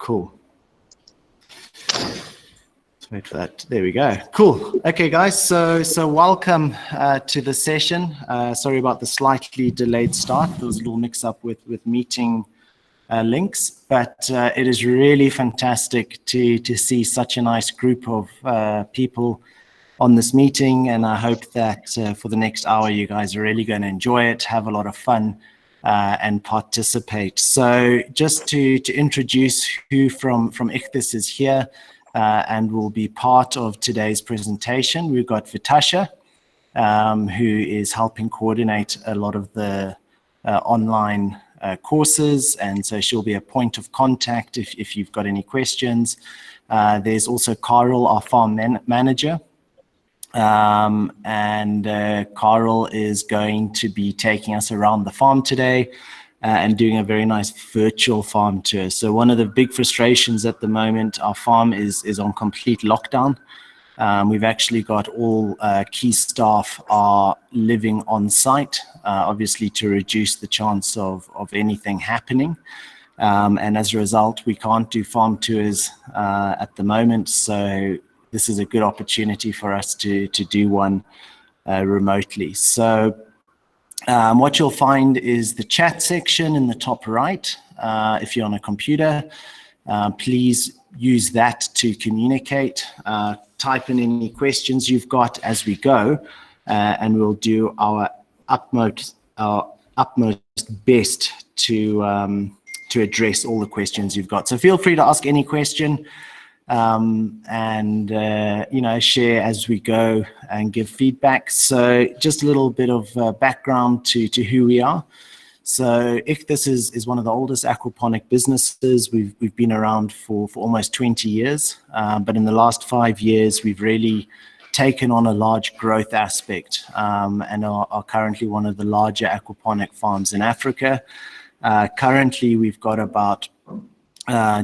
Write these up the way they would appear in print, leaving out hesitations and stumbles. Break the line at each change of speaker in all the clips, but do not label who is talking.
Cool. Let's wait for that. There we go. Cool. Okay, guys. So welcome to the session. Sorry about the slightly delayed start. There was a little mix-up with meeting links, but it is really fantastic to see such a nice group of people on this meeting, and I hope that for the next hour you guys are really going to enjoy it, have a lot of fun, and participate. So just to introduce who from Ichthys is here and will be part of today's presentation, we've got Vitasha, who is helping coordinate a lot of the online courses, and so she'll be a point of contact if you've got any questions. There's also Carl, our farm manager, and Carl is going to be taking us around the farm today and doing a very nice virtual farm tour. So one of the big frustrations at the moment, our farm is on complete lockdown. We've actually got all key staff are living on site, obviously to reduce the chance of anything happening. And as a result, we can't do farm tours at the moment. So this is a good opportunity for us to do one remotely. So what you'll find is the chat section in the top right. If you're on a computer, please use that to communicate. Type in any questions you've got as we go, and we'll do our utmost best to address all the questions you've got. So feel free to ask any question, and share as we go and give feedback. So just a little bit of background to who we are. So Ichthys is one of the oldest aquaponic businesses. We've been around for almost 20 years, but in the last 5 years, we've really taken on a large growth aspect, and are currently one of the larger aquaponic farms in Africa. Currently, we've got about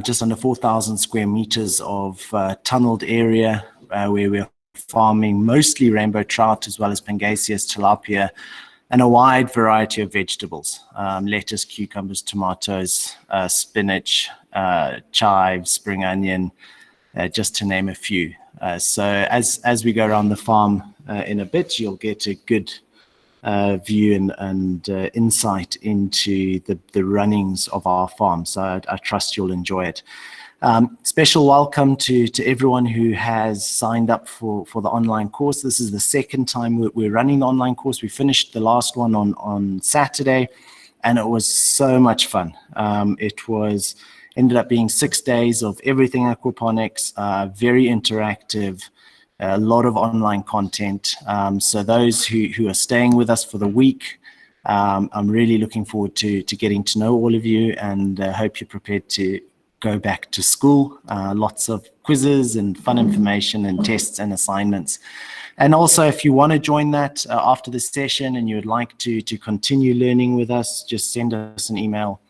just under 4,000 square meters of tunneled area where we're farming mostly rainbow trout as well as Pangasius, tilapia, and a wide variety of vegetables, lettuce, cucumbers, tomatoes, spinach, chives, spring onion, just to name a few. So as we go around the farm in a bit, you'll get a good view and insight into the runnings of our farm. So I trust you'll enjoy it. Special welcome to everyone who has signed up for the online course. This is the second time we're running the online course. We finished the last one on Saturday, and it was so much fun. It ended up being 6 days of everything aquaponics, very interactive, a lot of online content. So those who are staying with us for the week, I'm really looking forward to getting to know all of you, and hope you're prepared to go back to school. Lots of quizzes and fun information and tests and assignments. And also, if you want to join that after the session and you would like to continue learning with us, just send us an email,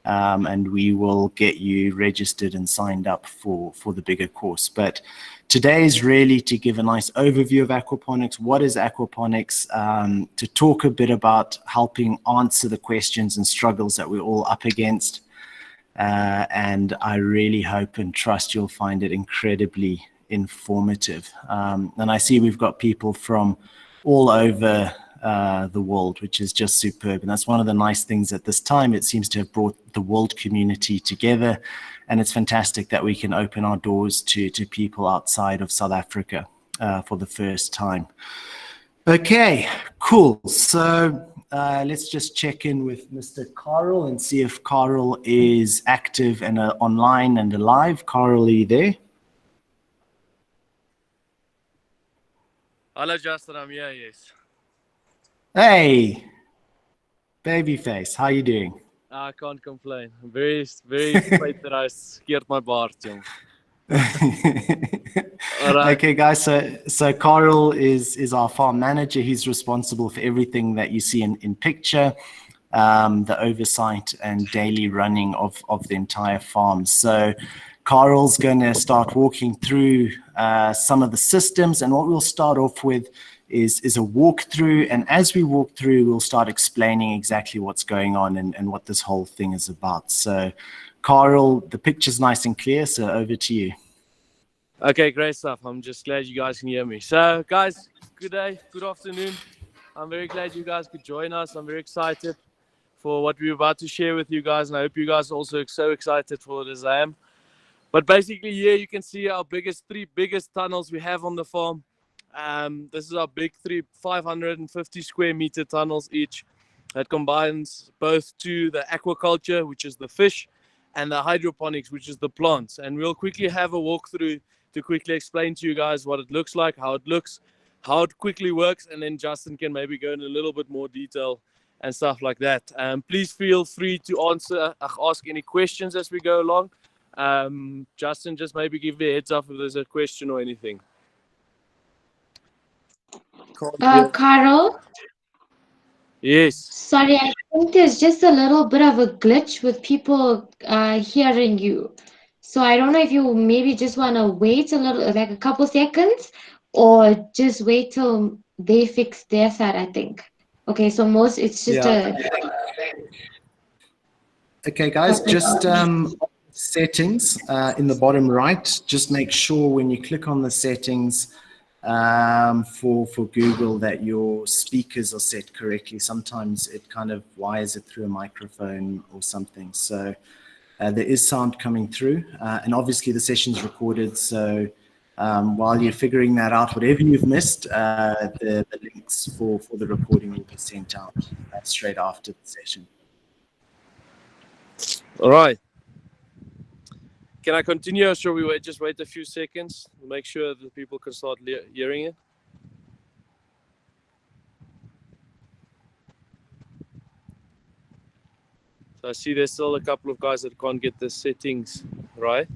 and we will get you registered and signed up for the bigger course. But today is really to give a nice overview of aquaponics. What is aquaponics? To talk a bit about helping answer the questions and struggles that we're all up against. And I really hope and trust you'll find it incredibly informative. And I see we've got people from all over the world, which is just superb. And that's one of the nice things at this time. It seems to have brought the world community together. And it's fantastic that we can open our doors to people outside of South Africa for the first time. Okay, cool. So let's just check in with Mr. Carl and see if Carl is active and online and alive. Carl, are you there?
Hello, Justin. I'm here, yes.
Hey, babyface, how you doing?
I can't complain. I'm very afraid that I scared my bar, John. Right.
Okay, guys, so Carl is our farm manager. He's responsible for everything that you see in picture, the oversight and daily running of the entire farm. So Carl's going to start walking through some of the systems, and what we'll start off with is a walkthrough, and as we walk through, we'll start explaining exactly what's going on and what this whole thing is about. So Carl, the picture's nice and clear, so over to you.
Okay, great stuff. I'm just glad you guys can hear me. So, guys, good day, good afternoon. I'm very glad you guys could join us. I'm very excited for what we're about to share with you guys, and I hope you guys are also so excited for it as I am. But basically, here you can see our three biggest tunnels we have on the farm. This is our big 550 square meter tunnels each. That combines both to the aquaculture, which is the fish, and the hydroponics, which is the plants. And we'll quickly have a walkthrough to quickly explain to you guys what it looks like, how it looks, how it quickly works, and then Justin can maybe go in a little bit more detail and stuff like that. Please feel free to ask any questions as we go along. Justin, just maybe give me a heads up if there's a question or anything.
Carl?
Yes.
Sorry, I think there's just a little bit of a glitch with people hearing you. So I don't know if you maybe just want to wait a little, like a couple seconds, or just wait till they fix their side, I think. Okay, so it's just
Okay, guys, just settings in the bottom right. Just make sure when you click on the settings for Google that your speakers are set correctly. Sometimes it kind of wires it through a microphone or something. So there is sound coming through, and obviously the session's recorded. So while you're figuring that out, whatever you've missed, the links for the recording will be sent out straight after the session.
All right. Can I continue, or shall we just wait a few seconds to make sure that people can start hearing it? So I see there's still a couple of guys that can't get the settings right.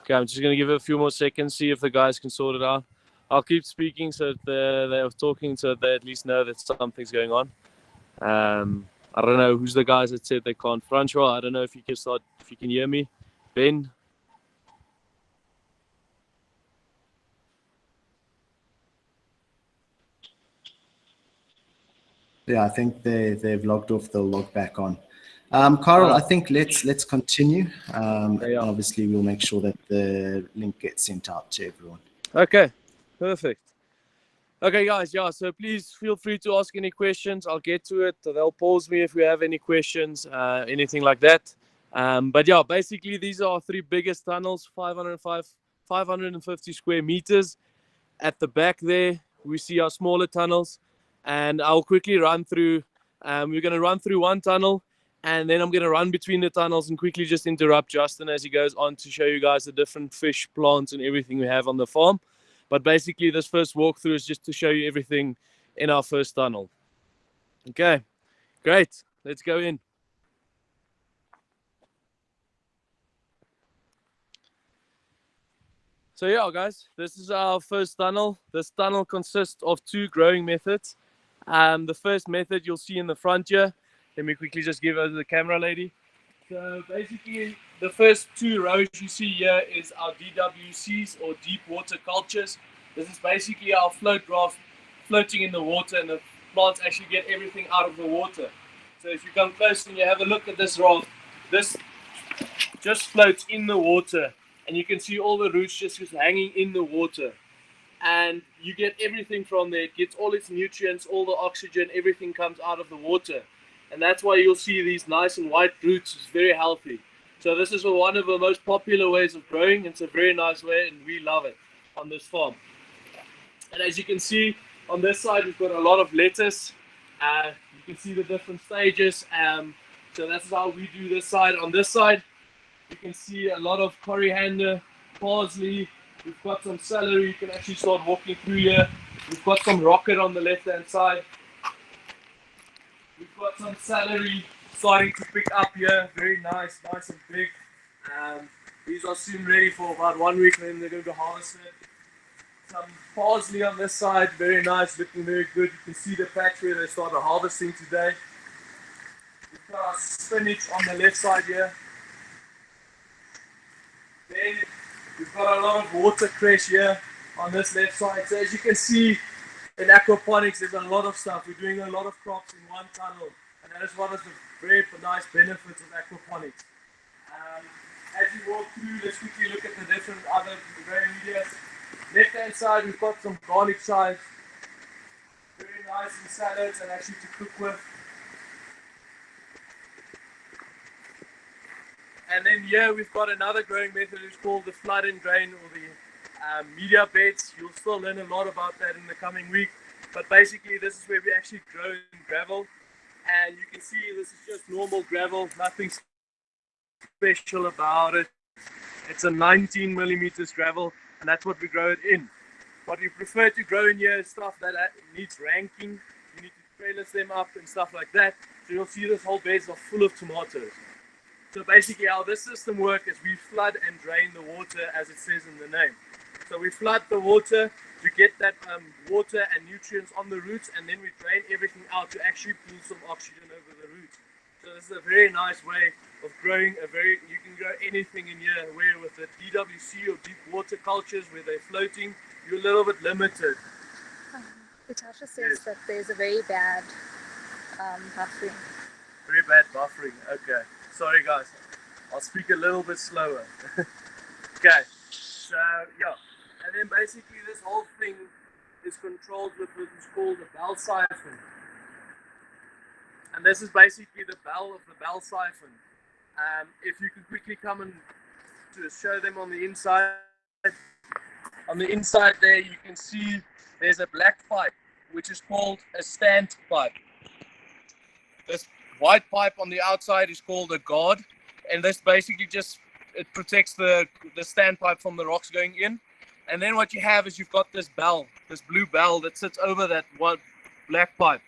Okay, I'm just going to give it a few more seconds, see if the guys can sort it out. I'll keep speaking so that they're talking, so they at least know that something's going on. I don't know who's the guys that said they can't. Francois, I don't know if you can hear me. Ben.
Yeah, I think they've logged off. They'll log back on. Carl, I think let's continue. Obviously, we'll make sure that the link gets sent out to everyone.
Okay, perfect. Okay, guys, yeah, so please feel free to ask any questions. I'll get to it. They'll pause me if we have any questions, anything like that. But yeah, basically, these are our three biggest tunnels, 550 square meters. At the back there, we see our smaller tunnels. And I'll quickly run through. We're going to run through one tunnel, and then I'm going to run between the tunnels and quickly just interrupt Justin as he goes on to show you guys the different fish, plants, and everything we have on the farm. But basically, this first walkthrough is just to show you everything in our first tunnel. Okay, great. Let's go in. So yeah, guys, this is our first tunnel. This tunnel consists of two growing methods. The first method you'll see in the front here. Let me quickly just give over the camera lady. So basically, the first two rows you see here is our DWCs, or deep water cultures. This is basically our float graph floating in the water, and the plants actually get everything out of the water. So if you come close and you have a look at this raft, this just floats in the water, and you can see all the roots just hanging in the water. And you get everything from there. It gets all its nutrients, all the oxygen, everything comes out of the water. And that's why you'll see these nice and white roots. It's very healthy. So this is one of the most popular ways of growing. It's a very nice way, and we love it on this farm. And as you can see, on this side, we've got a lot of lettuce. You can see the different stages. So that's how we do this side. On this side, you can see a lot of coriander, parsley. We've got some celery. You can actually start walking through here. We've got some rocket on the left-hand side. We've got some celery starting to pick up here. Very nice, nice and big. These are soon ready for about 1 week, and then they're going to be harvested. Some parsley on this side, very nice, looking very good. You can see the patch where they started harvesting today. We've got our spinach on the left side here. Then we've got a lot of watercress here on this left side. So as you can see, in aquaponics, there's a lot of stuff. We're doing a lot of crops in one tunnel, and that is one of the very nice benefits of aquaponics. As you walk through, let's quickly look at the different other growing medias. Left hand side, we've got some garlic chives, very nice in salads and actually to cook with. And then here we've got another growing method, it's called the flood and drain, or the media beds. You'll still learn a lot about that in the coming week. But basically this is where we actually grow in gravel. And you can see this is just normal gravel, nothing special about it. It's a 19 millimeters gravel, and that's what we grow it in. What we prefer to grow in here is stuff that needs ranking. You need to trellis them up and stuff like that. So you'll see this whole bed is full of tomatoes. So basically how this system works is we flood and drain the water as it says in the name. So we flood the water to get that water and nutrients on the roots, and then we drain everything out to actually pull some oxygen over the roots. So this is a very nice way of growing you can grow anything in here, where with the DWC or deep water cultures where they're floating, you're a little bit limited.
Natasha says that there's a very bad buffering.
Very bad buffering, okay. Sorry guys, I'll speak a little bit slower. Okay, so yeah, and then basically this whole thing is controlled with what is called a bell siphon. And this is basically the bell of the bell siphon. If you could quickly come and to show them on the inside. On the inside there you can see there's a black pipe which is called a stand pipe. This white pipe on the outside is called a guard, and this basically it protects the standpipe from the rocks going in. And then what you have is you've got this bell, this blue bell that sits over that one black pipe.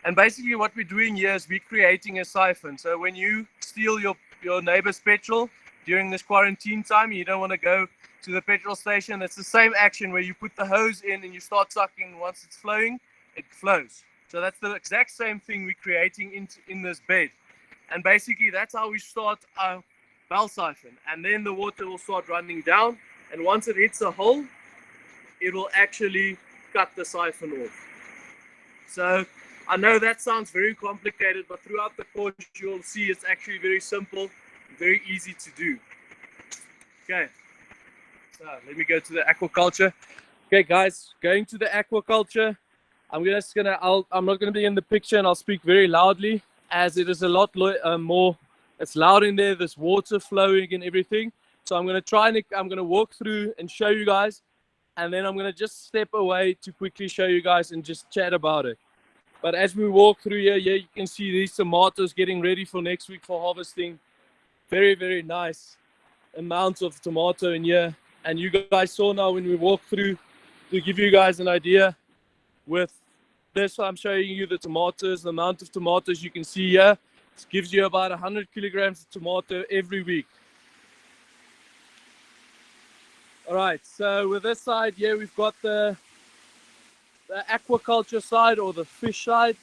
And basically what we're doing here is we're creating a siphon. So when you steal your neighbor's petrol during this quarantine time, you don't want to go to the petrol station. It's the same action where you put the hose in and you start sucking. Once it's flowing, it flows. So that's the exact same thing we're creating in this bed. And basically that's how we start our bell siphon. And then the water will start running down. And once it hits a hole, it will actually cut the siphon off. So I know that sounds very complicated, but throughout the course you'll see it's actually very simple, very easy to do. Okay, so let me go to the aquaculture. Okay guys, going to the aquaculture, I'm not going to be in the picture, and I'll speak very loudly as it is a lot more, it's loud in there, there's water flowing and everything. So I'm going to walk through and show you guys, and then I'm going to just step away to quickly show you guys and just chat about it. But as we walk through here, you can see these tomatoes getting ready for next week for harvesting. Very, very nice amounts of tomato in here. And you guys saw now when we walk through, to give you guys an idea, with this I'm showing you the tomatoes, the amount of tomatoes you can see here. It gives you about 100 kilograms of tomato every week. All right, so with this side here, we've got the aquaculture side, or the fish side.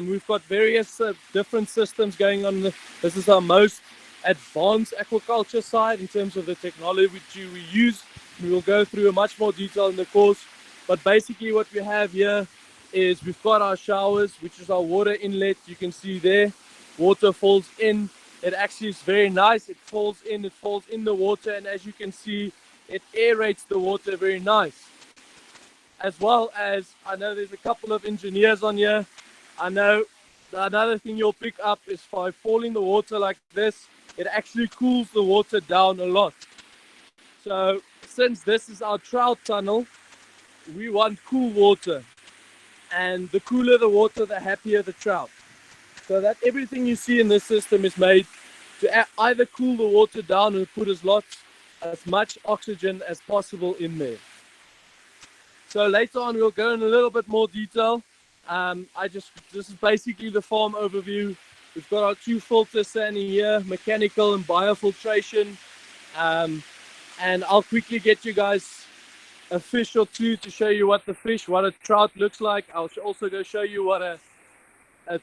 We've got various different systems going on. This is our most advanced aquaculture side in terms of the technology which we use. We will go through much more detail in the course, but basically what we have here is we've got our showers, which is our water inlet. You can see there, water falls in. It actually is very nice. It falls in the water, and as you can see, it aerates the water very nice. As well as, I know there's a couple of engineers on here. I know another thing you'll pick up is by falling the water like this, it actually cools the water down a lot. So since this is our trout tunnel, we want cool water. And the cooler the water, the happier the trout. So that everything you see in this system is made to either cool the water down and put as much oxygen as possible in there. So later on we'll go in a little bit more detail. This is basically the farm overview. We've got our 2 filters standing here, mechanical and biofiltration. And I'll quickly get you guys a fish or two to show you what a trout looks like. I'll also go show you what a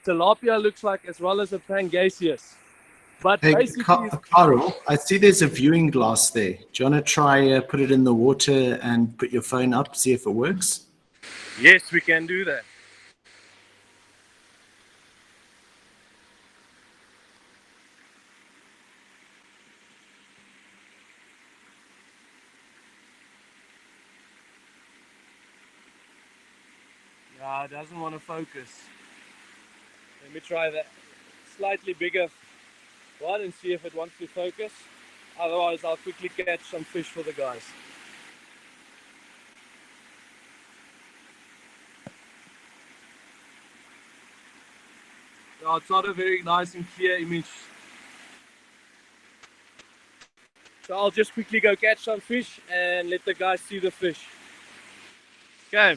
tilapia looks like, as well as a pangasius. But
hey,
basically,
Carl, I see there's a viewing glass there. Do you want to try put it in the water and put your phone up, see if it works?
Yes, we can do that. It doesn't want to focus. Let me try that slightly bigger one and see if it wants to focus. Otherwise, I'll quickly catch some fish for the guys. It's not a very nice and clear image. So I'll just quickly go catch some fish and let the guys see the fish. Okay.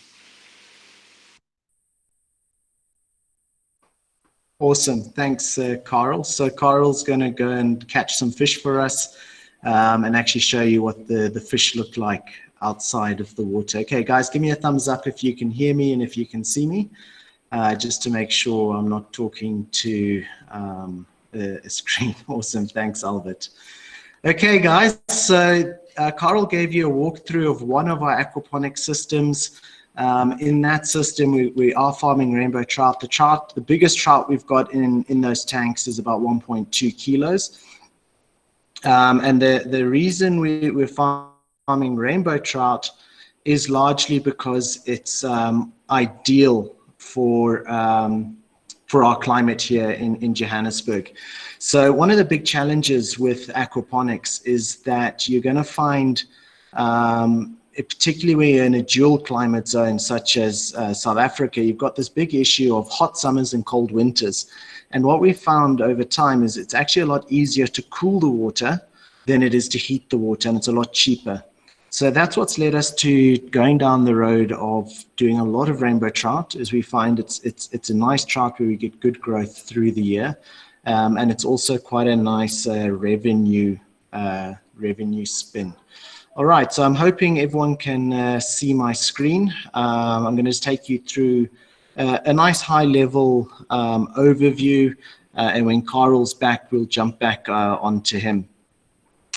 Awesome. Thanks, Carl. So Carl's going to go and catch some fish for us and actually show you what the fish look like outside of the water. Okay, guys, give me a thumbs up if you can hear me and if you can see me, just to make sure I'm not talking to a screen. Awesome. Thanks, Albert. Okay, guys, so Carl gave you a walkthrough of one of our aquaponic systems. In that system, we are farming rainbow trout. The biggest trout we've got in those tanks is about 1.2 kilos. And the reason we're farming rainbow trout is largely because it's ideal for our climate here in Johannesburg. So one of the big challenges with aquaponics is that you're going to find, particularly when you're in a dual climate zone such as South Africa, you've got this big issue of hot summers and cold winters. And what we found over time is it's actually a lot easier to cool the water than it is to heat the water, and it's a lot cheaper. So that's what's led us to going down the road of doing a lot of rainbow trout, as we find it's a nice trout where we get good growth through the year. And it's also quite a nice revenue spin. All right, so I'm hoping everyone can see my screen. I'm going to just take you through a nice high-level overview, and when Carl's back, we'll jump back onto him.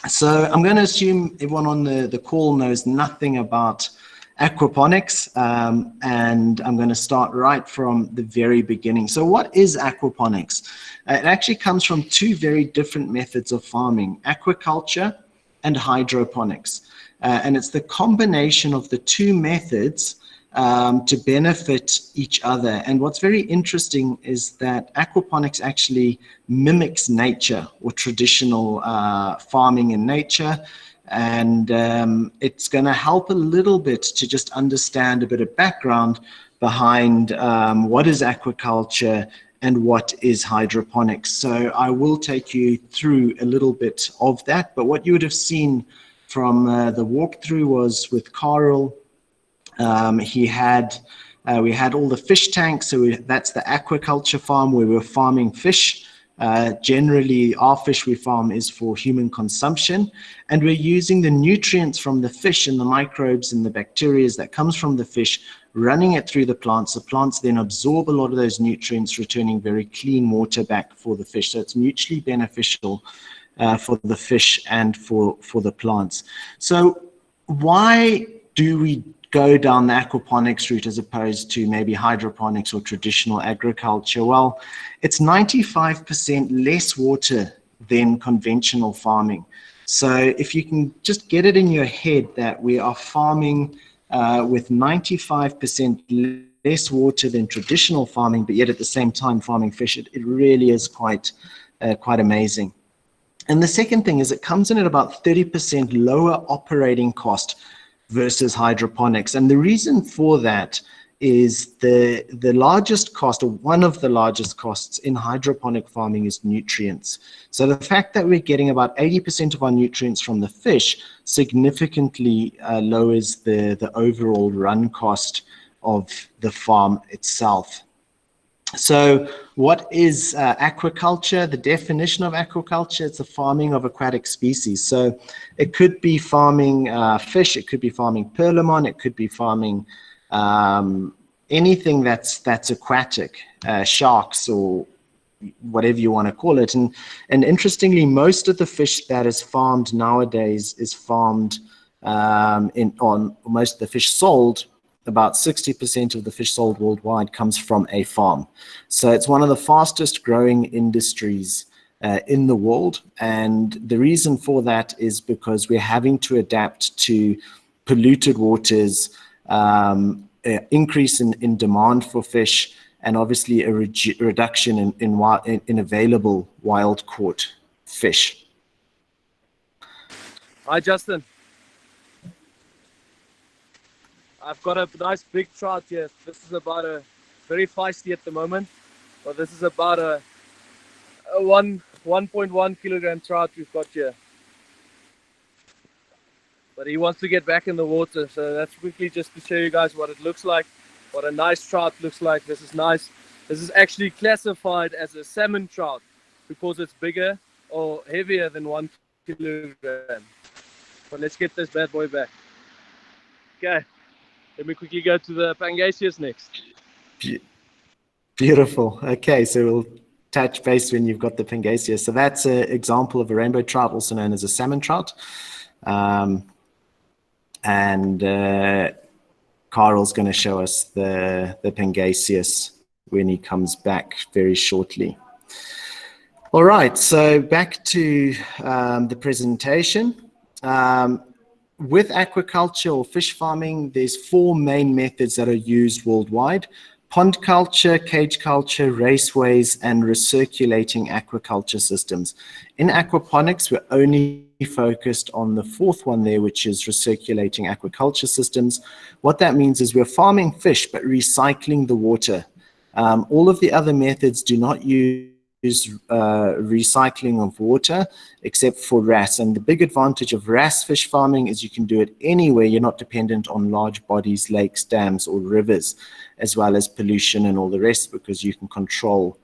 So I'm going to assume everyone on the call knows nothing about aquaponics, and I'm going to start right from the very beginning. So what is aquaponics? It actually comes from two very different methods of farming: aquaculture and hydroponics. And it's the combination of the two methods to benefit each other. And what's very interesting is that aquaponics actually mimics nature or traditional farming in nature. And it's going to help a little bit to just understand a bit of background behind what is aquaculture and what is hydroponics. So I will take you through a little bit of that. But what you would have seen from the walkthrough was with Carl. We had all the fish tanks. So that's the aquaculture farm where we're farming fish. Generally, our fish we farm is for human consumption, and we're using the nutrients from the fish and the microbes and the bacteria that comes from the fish, running it through the plants. The plants then absorb a lot of those nutrients, returning very clean water back for the fish. So it's mutually beneficial for the fish and for the plants. So why do we go down the aquaponics route as opposed to maybe hydroponics or traditional agriculture? Well, it's 95% less water than conventional farming. So if you can just get it in your head that we are farming with 95% less water than traditional farming, but yet at the same time farming fish, it really is quite amazing. And the second thing is it comes in at about 30% lower operating cost versus hydroponics. And the reason for that is the largest cost, or one of the largest costs in hydroponic farming, is nutrients. So the fact that we're getting about 80% of our nutrients from the fish significantly lowers the overall run cost of the farm itself. So what is aquaculture? The definition of aquaculture, it's the farming of aquatic species. So it could be farming fish, it could be farming perlemmon, it could be farming anything that's aquatic, sharks or whatever you want to call it. And interestingly, most of the fish that is farmed nowadays is farmed most of the fish sold about 60% of the fish sold worldwide comes from a farm. So it's one of the fastest growing industries in the world. And the reason for that is because we're having to adapt to polluted waters, increase in demand for fish, and obviously a reduction in available wild caught fish.
Hi, Justin. I've got a nice big trout here. This is about a very feisty at the moment, but this is about a 1.1 kilogram trout we've got here. But he wants to get back in the water, so that's quickly just to show you guys what it looks like, what a nice trout looks like. This is nice. This is actually classified as a salmon trout because it's bigger or heavier than 1 kilogram. But let's get this bad boy back. Okay. Let me quickly go to the Pangasius next.
Beautiful. Okay, so we'll touch base when you've got the Pangasius. So that's an example of a rainbow trout, also known as a salmon trout. Carl's going to show us the Pangasius when he comes back very shortly. All right, so back to the presentation. With aquaculture or fish farming, there's 4 main methods that are used worldwide: pond culture, cage culture, raceways, and recirculating aquaculture systems. In aquaponics, we're only focused on the 4th one there, which is recirculating aquaculture systems. What that means is we're farming fish, but recycling the water. All of the other methods do not use recycling of water except for wrasse, and the big advantage of wrasse fish farming is you can do it anywhere. You're not dependent on large bodies, lakes, dams, or rivers, as well as pollution and all the rest, because you can control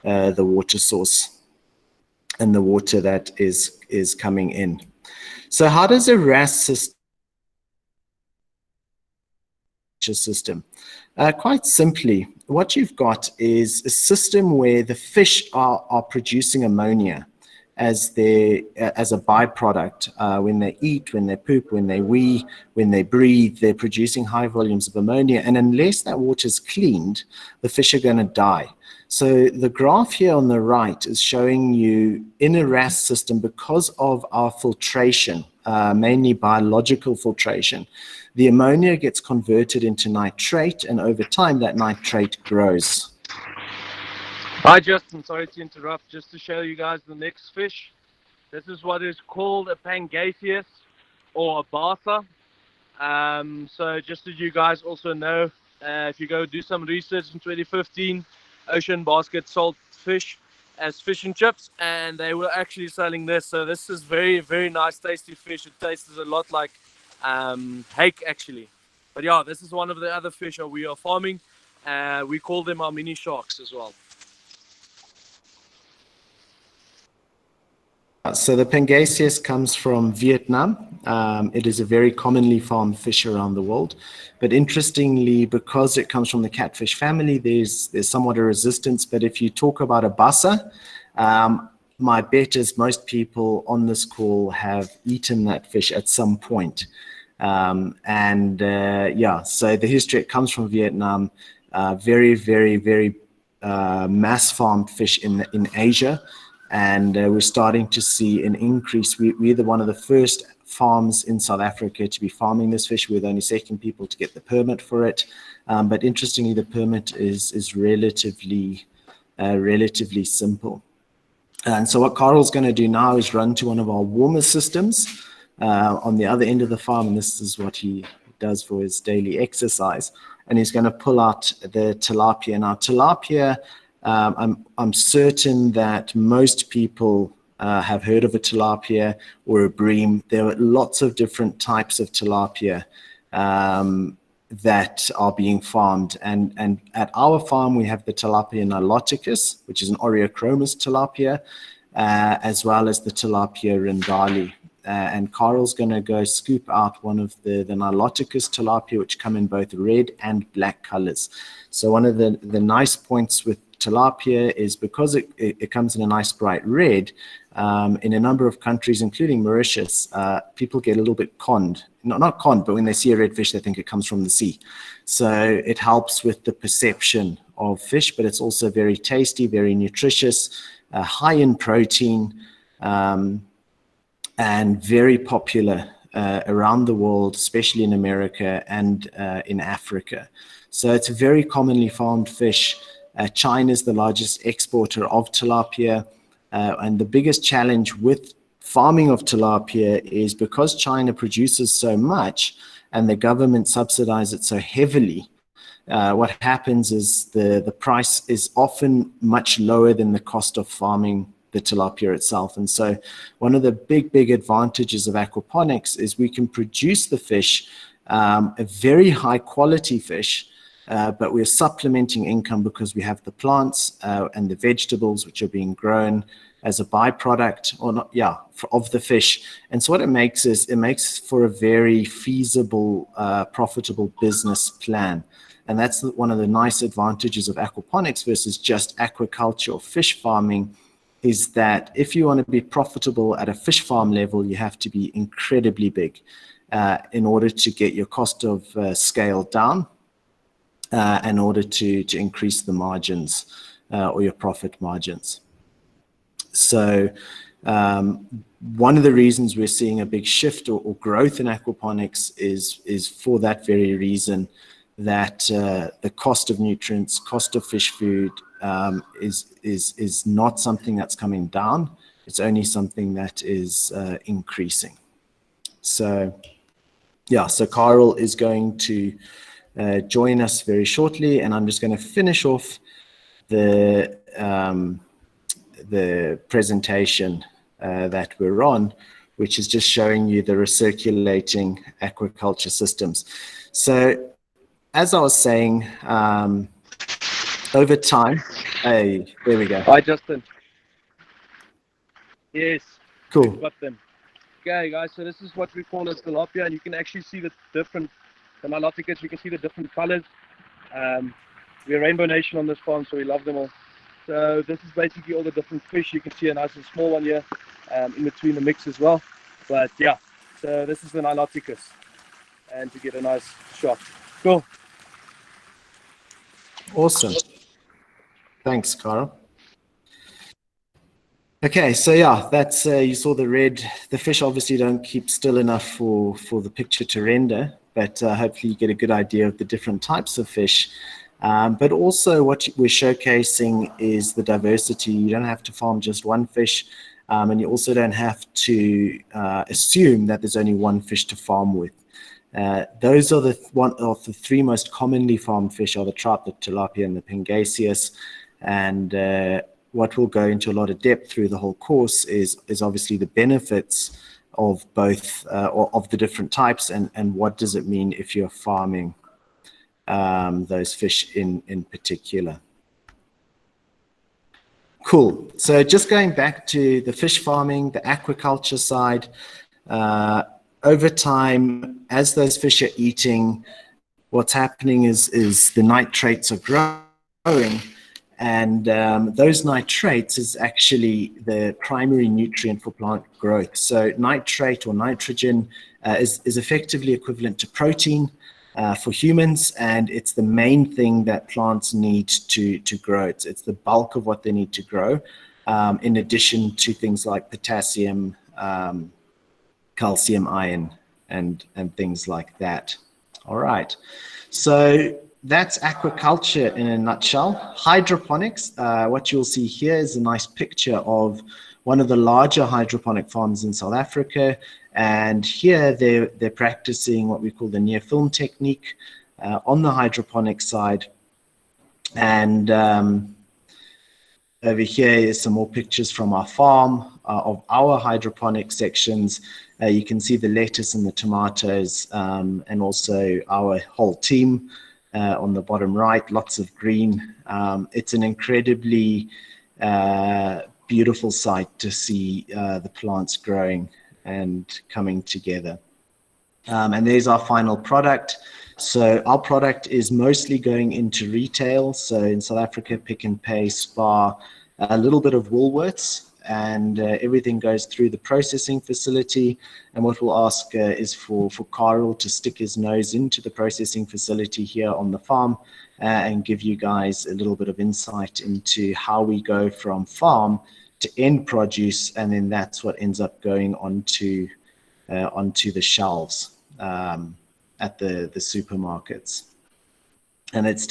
the water source and the water that is coming in. So how does a wrasse system? Quite simply, what you've got is a system where the fish are producing ammonia as a byproduct. When they eat, when they poop, when they wee, when they breathe, they're producing high volumes of ammonia. And unless that water is cleaned, the fish are going to die. So the graph here on the right is showing you in a wrasse system, because of our filtration, mainly biological filtration, the ammonia gets converted into nitrate, and over time that nitrate grows.
Hi Justin, sorry to interrupt. Just to show you guys the next fish. This is what is called a Pangasius or a Basa. So just as you guys also know, if you go do some research in 2015, Ocean Basket sold fish as fish and chips, and they were actually selling this. So this is very, very nice, tasty fish. It tastes a lot like hake actually. But yeah, this is one of the other fish that we are farming. We call them our mini sharks as well.
So the Pangasius comes from Vietnam. It is a very commonly farmed fish around the world. But interestingly, because it comes from the catfish family, there's somewhat a resistance. But if you talk about a basa, my bet is most people on this call have eaten that fish at some point. Yeah, so the history, it comes from Vietnam. Very, very, very mass farmed fish in Asia. And we're starting to see an increase. We're one of the first farms in South Africa to be farming this fish. We're the only second people to get the permit for it. But interestingly, the permit is relatively simple. And so what Carl's going to do now is run to one of our warmer systems on the other end of the farm. And this is what he does for his daily exercise. And he's going to pull out the tilapia. Now, tilapia, I'm certain that most people have heard of a tilapia or a bream. There are lots of different types of tilapia that are being farmed. And at our farm, we have the tilapia niloticus, which is an Oreochromis tilapia, as well as the tilapia rindali. And Carl's going to go scoop out one of the niloticus tilapia, which come in both red and black colors. So one of the nice points with tilapia is because it comes in a nice bright red. In a number of countries, including Mauritius, people get a little bit conned. Not conned, but when they see a red fish, they think it comes from the sea. So it helps with the perception of fish, but it's also very tasty, very nutritious, high in protein, and very popular around the world, especially in America and in Africa. So it's a very commonly farmed fish. China is the largest exporter of tilapia. And the biggest challenge with farming of tilapia is because China produces so much and the government subsidizes it so heavily, what happens is the price is often much lower than the cost of farming the tilapia itself. And so one of the big advantages of aquaponics is we can produce the fish, a very high quality fish, but we're supplementing income because we have the plants and the vegetables which are being grown as a byproduct of the fish. And so what it makes is it makes for a very feasible, profitable business plan. And that's one of the nice advantages of aquaponics versus just aquaculture or fish farming, is that if you want to be profitable at a fish farm level, you have to be incredibly big in order to get your cost of scale down, in order to increase the margins or your profit margins. So one of the reasons we're seeing a big shift or growth in aquaponics is for that very reason, that the cost of nutrients, cost of fish food is not something that's coming down. It's only something that is increasing. So yeah, so Carl is going to join us very shortly, and I'm just going to finish off the presentation that we're on, which is just showing you the recirculating aquaculture systems. So as I was saying, over time, hey, there we go.
Hi, Justin. Yes.
Cool.
We've got them. Okay, guys, so this is what we call as tilapia, and you can actually see the niloticus, you can see the different colors. We're Rainbow Nation on this farm, so we love them all. So this is basically all the different fish. You can see a nice and small one here in between the mix as well. But yeah, so this is the niloticus, and to get a nice shot. Cool.
Awesome. Thanks, Carl. Okay, so yeah, that's you saw the red. The fish obviously don't keep still enough for the picture to render, but hopefully you get a good idea of the different types of fish. But also what we're showcasing is the diversity. You don't have to farm just one fish, and you also don't have to assume that there's only one fish to farm with. Those are one of the three most commonly farmed fish are the trout, the tilapia, and the pangasius. And what we'll go into a lot of depth through the whole course is obviously the benefits of both or of the different types, and what does it mean if you're farming those fish in particular. Cool. So just going back to the fish farming, the aquaculture side, over time, as those fish are eating, what's happening is the nitrates are growing, and those nitrates is actually the primary nutrient for plant growth. So nitrate or nitrogen is effectively equivalent to protein for humans, and it's the main thing that plants need to grow. It's the bulk of what they need to grow, in addition to things like potassium, calcium, iron, and things like that. All right, so that's aquaculture in a nutshell. Hydroponics, what you'll see here is a nice picture of one of the larger hydroponic farms in South Africa. And here they're practicing what we call the near film technique on the hydroponic side. And over here is some more pictures from our farm of our hydroponic sections. You can see the lettuce and the tomatoes, and also our whole team on the bottom right, lots of green. It's an incredibly beautiful sight to see the plants growing and coming together. And there's our final product. So our product is mostly going into retail. So in South Africa, Pick n Pay, Spar, a little bit of Woolworths, and everything goes through the processing facility. And what we'll ask is for Carl to stick his nose into the processing facility here on the farm and give you guys a little bit of insight into how we go from farm to end produce, and then that's what ends up going onto the shelves at the supermarkets. And it's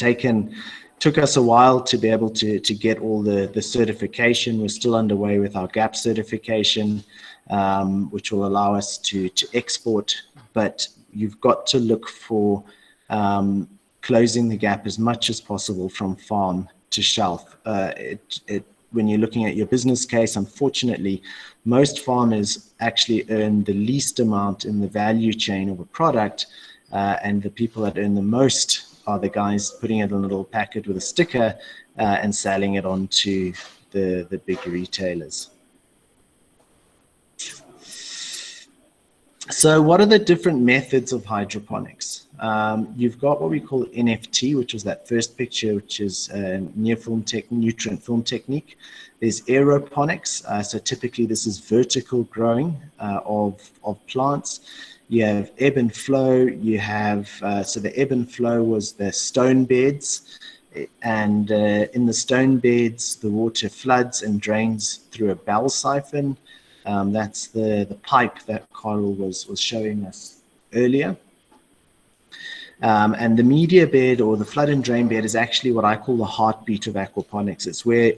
took us a while to be able to get all the certification. We're still underway with our GAP certification, which will allow us to export, but you've got to look for closing the gap as much as possible from farm to shelf. When you're looking at your business case, unfortunately, most farmers actually earn the least amount in the value chain of a product, and the people that earn the most are the guys putting it in a little packet with a sticker and selling it on to the big retailers. So what are the different methods of hydroponics? You've got what we call NFT, which was that first picture, which is nutrient film technique. There's aeroponics. So typically this is vertical growing of plants. You have ebb and flow. You have, so the ebb and flow was the stone beds. And in the stone beds, the water floods and drains through a bell siphon. That's the pipe that Carl was showing us earlier. And the media bed or the flood and drain bed is actually what I call the heartbeat of aquaponics. It's where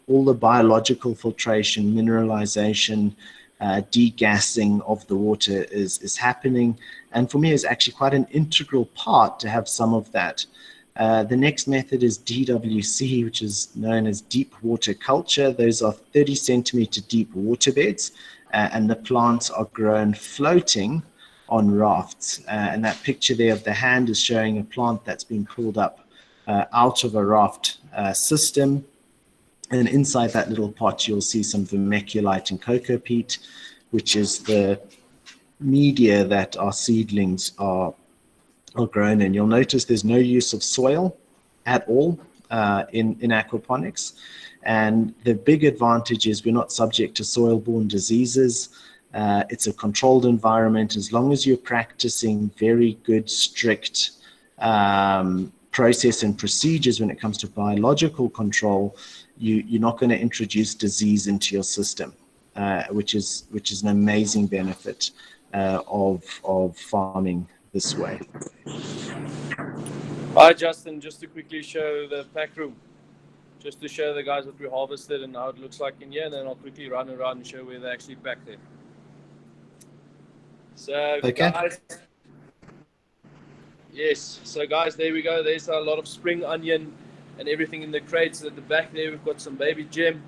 all the biological filtration, mineralization, degassing of the water is happening. And for me, it's actually quite an integral part to have some of that. The next method is DWC, which is known as deep water culture. Those are 30 centimeter deep water beds, and the plants are grown floating on rafts. And that picture there of the hand is showing a plant that's been pulled up out of a raft system. And inside that little pot, you'll see some vermiculite and cocoa peat, which is the media that our seedlings are grown in. You'll notice there's no use of soil at all in aquaponics. And the big advantage is we're not subject to soil-borne diseases. It's a controlled environment. As long as you're practicing very good, strict process and procedures when it comes to biological control, you're not going to introduce disease into your system, which is an amazing benefit of farming this way.
Hi, Justin. Just to quickly show the pack room, just to show the guys what we harvested and how it looks like in here, and then I'll quickly run around and show where they actually pack them. So, okay. Guys, yes. So, guys, there we go. There's a lot of spring onion and everything in the crates. At the back there, we've got some baby gem,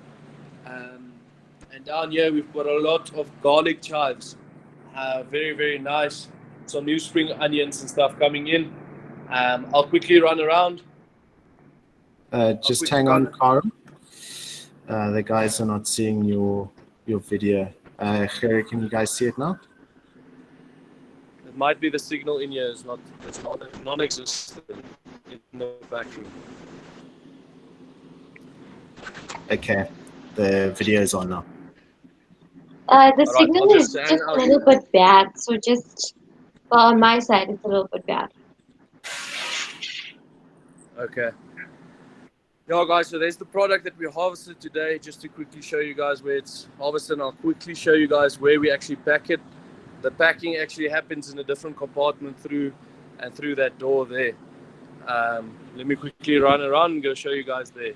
and down here we've got a lot of garlic chives. Very, very nice. Some new spring onions and stuff coming in. I'll quickly run around.
Just hang on, Carl. The guys are not seeing your video. Gerry, can you guys see it now?
It might be the signal in here. It's not non-existent in the factory.
Okay, the video is on now.
The signal is just a little bit bad, so just on my side, it's a little bit bad.
Okay. Yeah, guys, so there's the product that we harvested today. Just to quickly show you guys where it's harvested, I'll quickly show you guys where we actually pack it. The packing actually happens in a different compartment through that door there. Let me quickly run around and go show you guys there.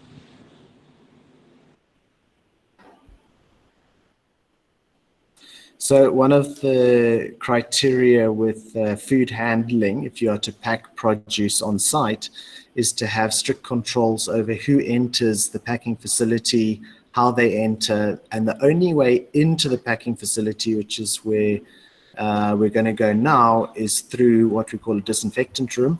So one of the criteria with food handling, if you are to pack produce on site, is to have strict controls over who enters the packing facility, how they enter, and the only way into the packing facility, which is where we're going to go now, is through what we call a disinfectant room.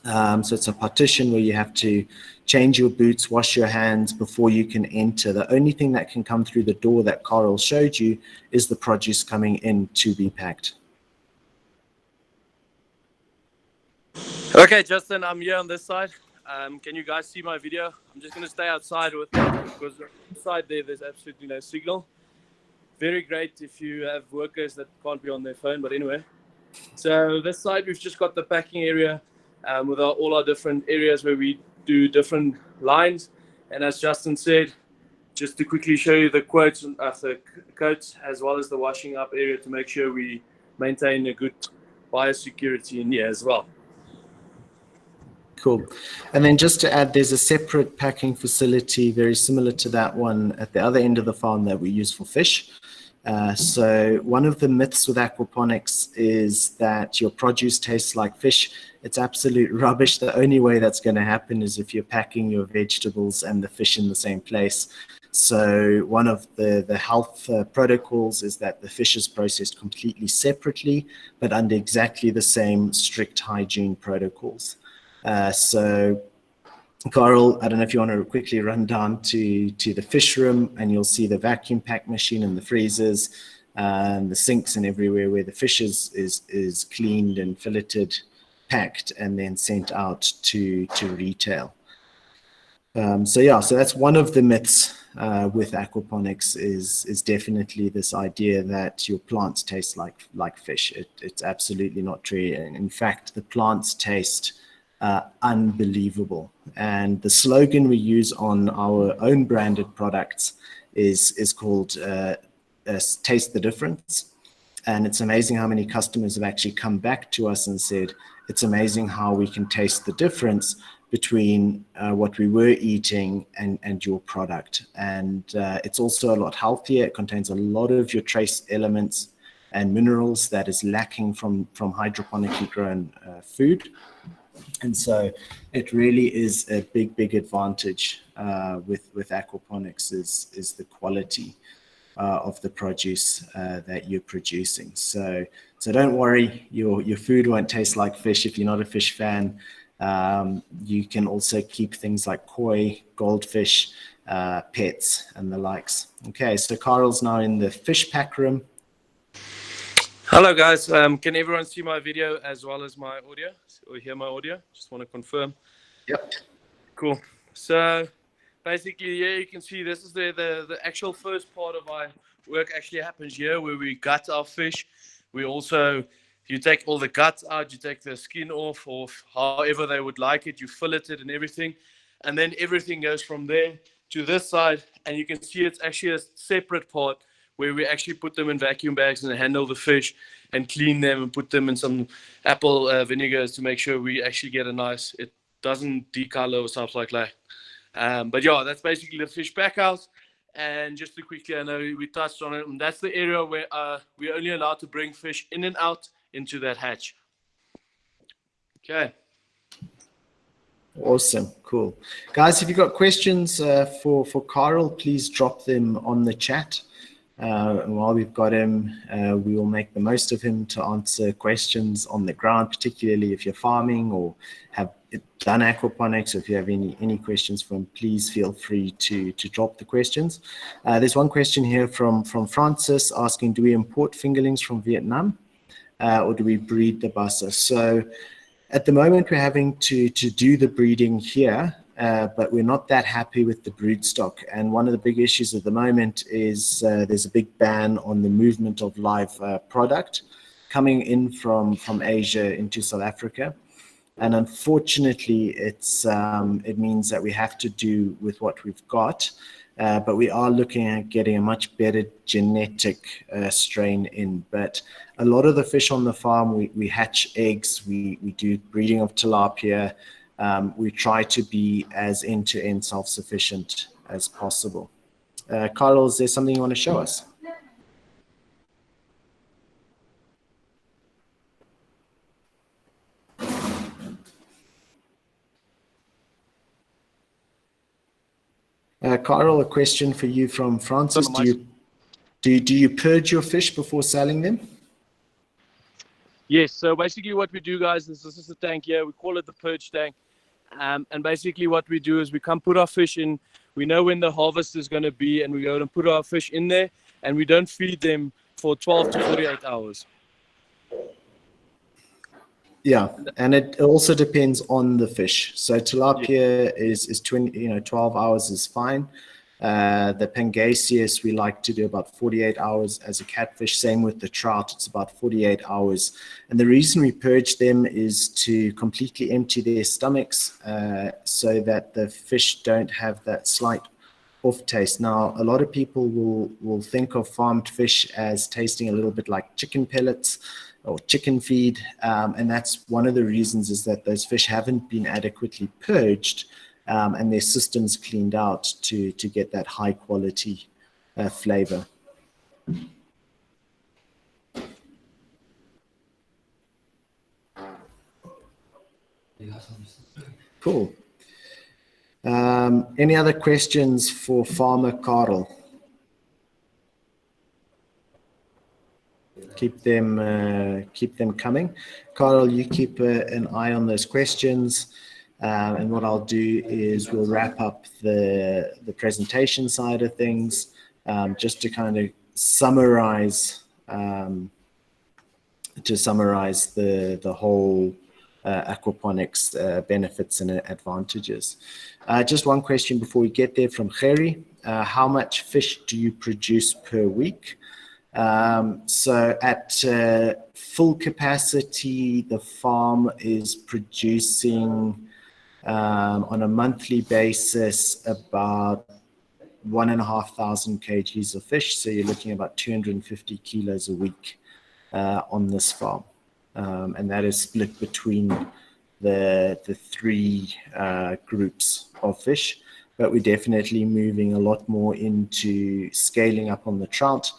So it's a partition where you have to change your boots, wash your hands before you can enter. The only thing that can come through the door that Carl showed you is the produce coming in to be packed.
Okay, Justin, I'm here on this side. Can you guys see my video? I'm just going to stay outside with because inside there's absolutely no signal. Very great if you have workers that can't be on their phone, but anyway. So this side, we've just got the packing area with all our different areas where we do different lines. And as Justin said, just to quickly show you the quotes, the coats, as well as the washing up area to make sure we maintain a good biosecurity in here as well.
Cool. And then just to add, there's a separate packing facility very similar to that one at the other end of the farm that we use for fish. So one of the myths with aquaponics is that your produce tastes like fish. It's absolute rubbish. The only way that's going to happen is if you're packing your vegetables and the fish in the same place. So one of the health protocols is that the fish is processed completely separately, but under exactly the same strict hygiene protocols. So Carl, I don't know if you want to quickly run down to the fish room, and you'll see the vacuum pack machine and the freezers and the sinks and everywhere where the fish is cleaned and filleted, packed, and then sent out to retail. So that's one of the myths with aquaponics is definitely this idea that your plants taste like fish. It's absolutely not true. And in fact, the plants taste unbelievable. And the slogan we use on our own branded products is called Taste the Difference. And it's amazing how many customers have actually come back to us and said, it's amazing how we can taste the difference between what we were eating and your product. And it's also a lot healthier. It contains a lot of your trace elements and minerals that is lacking from hydroponically grown food. And so it really is a big advantage with aquaponics is the quality of the produce that you're producing. So don't worry, your food won't taste like fish if you're not a fish fan. You can also keep things like koi, goldfish, pets, and the likes. Okay, so Carl's now in the fish pack room.
Hello guys, can everyone see my video as well as my audio or hear my audio? Just want to confirm.
Yep.
Cool. So basically, yeah, you can see this is the actual first part of my work actually happens here where we gut our fish. We also, you take all the guts out, you take the skin off or however they would like it, you fillet it and everything. And then everything goes from there to this side. And you can see it's actually a separate part where we actually put them in vacuum bags and handle the fish and clean them and put them in some apple vinegars to make sure we actually get a nice, it doesn't decolor or stuff like that. But yeah, that's basically the fish pack house. And just to quickly, I know we touched on it, and that's the area where we're only allowed to bring fish in and out into that hatch. Okay.
Awesome, cool. Guys, if you've got questions for Carl, please drop them on the chat. And while we've got him, we will make the most of him to answer questions on the ground, particularly if you're farming or have done aquaponics. If you have any questions for him, please feel free to drop the questions. There's one question here from Francis asking, do we import fingerlings from Vietnam or do we breed the bassa? So at the moment, we're having to do the breeding here. But we're not that happy with the brood stock. And one of the big issues at the moment is there's a big ban on the movement of live product coming in from Asia into South Africa. And unfortunately, it means that we have to do with what we've got. But we are looking at getting a much better genetic strain in. But a lot of the fish on the farm, we hatch eggs, we do breeding of tilapia. We try to be as end-to-end self-sufficient as possible. Carlos, is there something you want to show us? Carl, a question for you from Francis. Do you purge your fish before selling them?
Yes, so basically what we do, guys, is this is the tank here. We call it the purge tank. And basically what we do is we come put our fish in. We know when the harvest is going to be, and we go and put our fish in there, and we don't feed them for 12 to 48 hours.
Yeah, and it also depends on the fish. So tilapia is 20, 12 hours is fine. The Pangasius, we like to do about 48 hours as a catfish. Same with the trout, it's about 48 hours. And the reason we purge them is to completely empty their stomachs so that the fish don't have that slight off taste. Now, a lot of people will think of farmed fish as tasting a little bit like chicken pellets or chicken feed, and that's one of the reasons is that those fish haven't been adequately purged and their systems cleaned out to get that high quality flavor. Cool. Any other questions for Farmer Carl? Keep them coming. Carl, you keep an eye on those questions. And what I'll do is we'll wrap up the presentation side of things just to kind of summarize the whole aquaponics benefits and advantages. Just one question before we get there from Gerry. How much fish do you produce per week? So at full capacity, the farm is producing on a monthly basis about 1,500 kgs of fish. So you're looking at about 250 kilos a week on this farm. And that is split between the three groups of fish. But we're definitely moving a lot more into scaling up on the trout.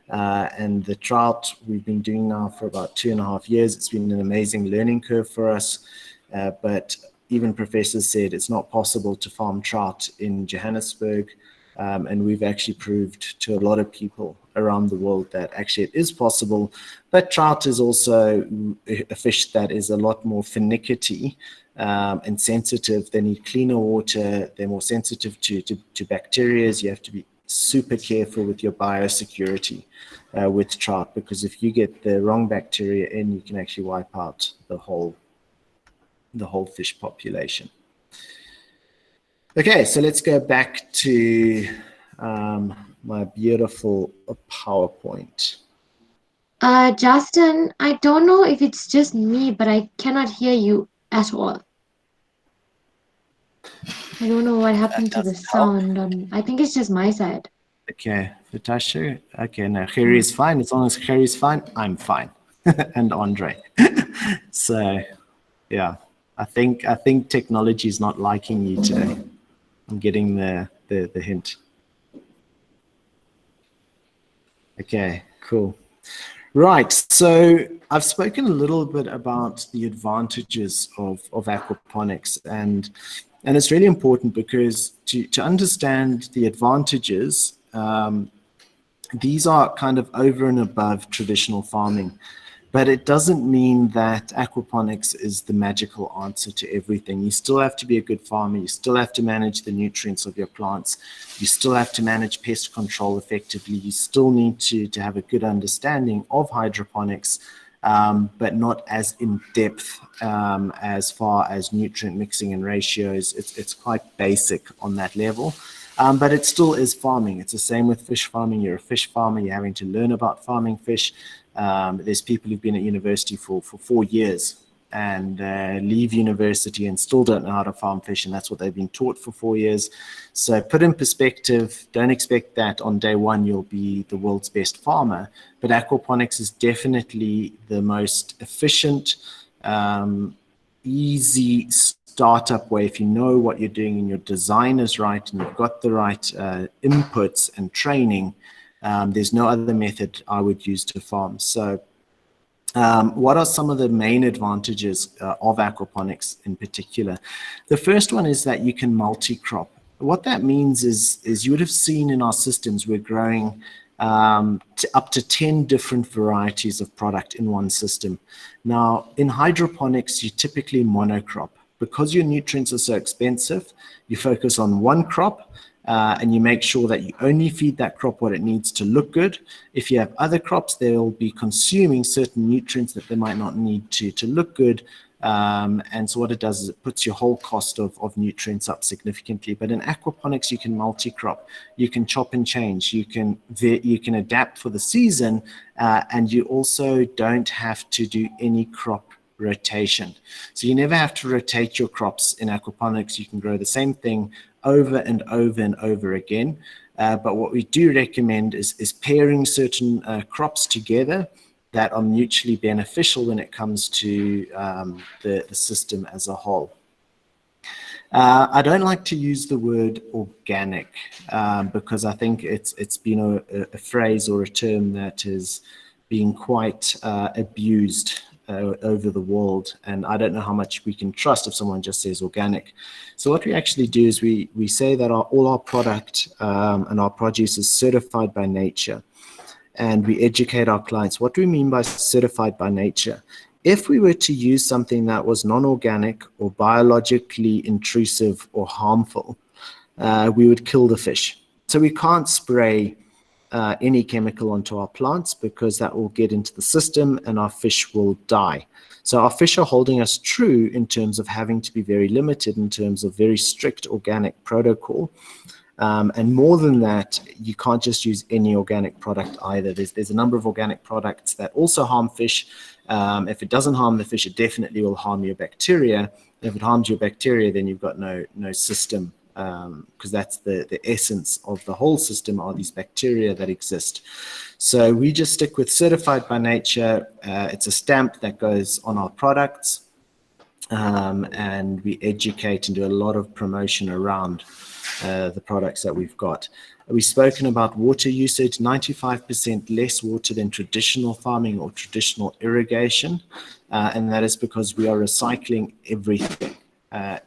And the trout we've been doing now for about 2.5 years. It's been an amazing learning curve for us. But even professors said it's not possible to farm trout in Johannesburg. And we've actually proved to a lot of people around the world that actually it is possible. But trout is also a fish that is a lot more finicky and sensitive. They need cleaner water. They're more sensitive to bacteria. You have to be super careful with your biosecurity with trout, because if you get the wrong bacteria in, you can actually wipe out the whole fish population. Okay, so let's go back to my beautiful PowerPoint.
Justin, I don't know if it's just me, but I cannot hear you at all. I don't know what happened to the sound. I think it's just my side.
Okay, Natasha. Okay, now Gerry is fine. As long as Gerry's fine, I'm fine. And Andre. So, yeah, I think technology is not liking you today. I'm getting the hint. Okay, cool. Right, so I've spoken a little bit about the advantages of aquaponics, and it's really important because to understand the advantages, these are kind of over and above traditional farming. But it doesn't mean that aquaponics is the magical answer to everything. You still have to be a good farmer. You still have to manage the nutrients of your plants. You still have to manage pest control effectively. You still need to have a good understanding of hydroponics, but not as in-depth as far as nutrient mixing and ratios. It's quite basic on that level. But it still is farming. It's the same with fish farming. You're a fish farmer. You're having to learn about farming fish. There's people who've been at university for 4 years and leave university and still don't know how to farm fish, and that's what they've been taught for 4 years. So put in perspective, don't expect that on day one you'll be the world's best farmer, but aquaponics is definitely the most efficient, easy startup way. If you know what you're doing and your design is right and you've got the right inputs and training, there's no other method I would use to farm. So what are some of the main advantages of aquaponics in particular? The first one is that you can multi-crop. What that means is you would have seen in our systems, we're growing up to 10 different varieties of product in one system. Now, in hydroponics, you typically monocrop. Because your nutrients are so expensive, you focus on one crop, and you make sure that you only feed that crop what it needs to look good. If you have other crops, they'll be consuming certain nutrients that they might not need to look good. And so what it does is it puts your whole cost of nutrients up significantly. But in aquaponics, you can multi-crop, you can chop and change, you can adapt for the season, and you also don't have to do any crop rotation. So you never have to rotate your crops in aquaponics. You can grow the same thing over and over and over again. But what we do recommend is pairing certain crops together that are mutually beneficial when it comes to the system as a whole. I don't like to use the word organic because I think it's been a phrase or a term that is being quite abused over the world, and I don't know how much we can trust if someone just says organic. So what we actually do is we say that all our product and our produce is certified by nature, and we educate our clients. What do we mean by certified by nature? If we were to use something that was non-organic or biologically intrusive or harmful, we would kill the fish. So we can't spray any chemical onto our plants because that will get into the system and our fish will die. So our fish are holding us true in terms of having to be very limited in terms of very strict organic protocol. And more than that, you can't just use any organic product either. There's a number of organic products that also harm fish. If it doesn't harm the fish, it definitely will harm your bacteria. And if it harms your bacteria, then you've got no system, because that's the essence of the whole system are these bacteria that exist. So we just stick with certified by nature. It's a stamp that goes on our products, and we educate and do a lot of promotion around the products that we've got. We've spoken about water usage, 95% less water than traditional farming or traditional irrigation, and that is because we are recycling everything.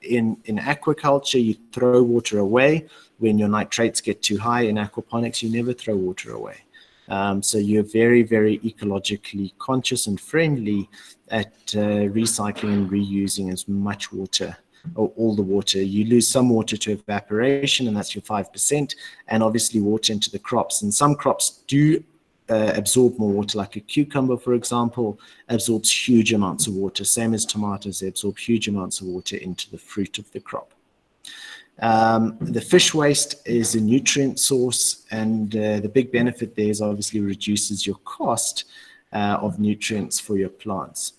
In aquaculture, you throw water away when your nitrates get too high. In aquaponics, you never throw water away. So you're very, very ecologically conscious and friendly at recycling and reusing as much water, or all the water. You lose some water to evaporation, and that's your 5%, and obviously water into the crops. And some crops do absorb more water, like a cucumber, for example, absorbs huge amounts of water. Same as tomatoes, they absorb huge amounts of water into the fruit of the crop. The fish waste is a nutrient source, and the big benefit there is obviously reduces your cost of nutrients for your plants.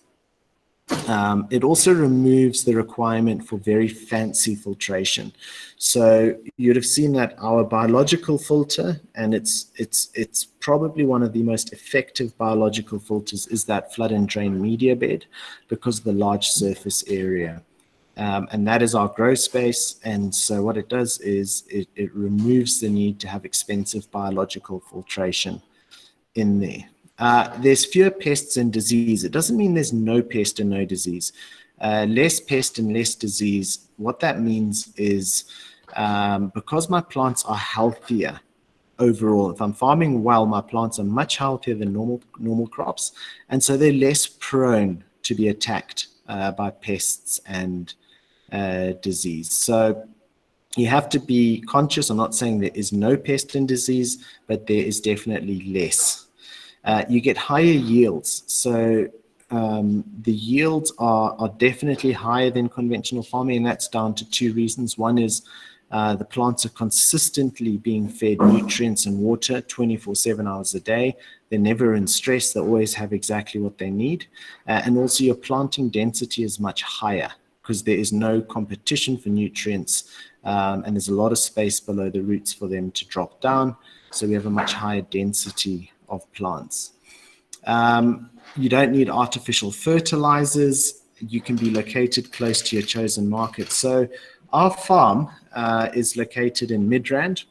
It also removes the requirement for very fancy filtration. So you'd have seen that our biological filter, and it's probably one of the most effective biological filters, is that flood and drain media bed because of the large surface area. And that is our grow space. And so what it does is it removes the need to have expensive biological filtration in there. There's fewer pests and disease. It doesn't mean there's no pest and no disease. Less pest and less disease, what that means is because my plants are healthier overall, if I'm farming well, my plants are much healthier than normal crops, and so they're less prone to be attacked by pests and disease. So you have to be conscious. I'm not saying there is no pest and disease, but there is definitely less. You get higher yields. So the yields are definitely higher than conventional farming, and that's down to two reasons. One is the plants are consistently being fed nutrients and water 24/7 hours a day. They're never in stress. They always have exactly what they need. And also your planting density is much higher because there is no competition for nutrients, and there's a lot of space below the roots for them to drop down. So we have a much higher density of plants. You don't need artificial fertilizers. You can be located close to your chosen market. So our farm is located in Midrand.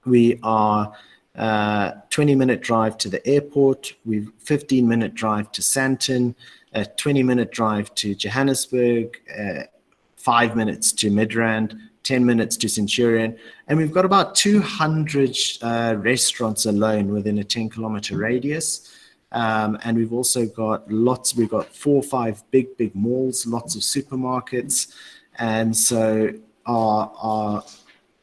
We are 20-minute drive to the airport. We've 15-minute drive to Sandton, a 20-minute drive to Johannesburg, 5 minutes to Midrand, 10 minutes to Centurion, and we've got about 200 restaurants alone within a 10-kilometer radius. And we've also got we've got 4 or 5 big malls, lots of supermarkets. And so our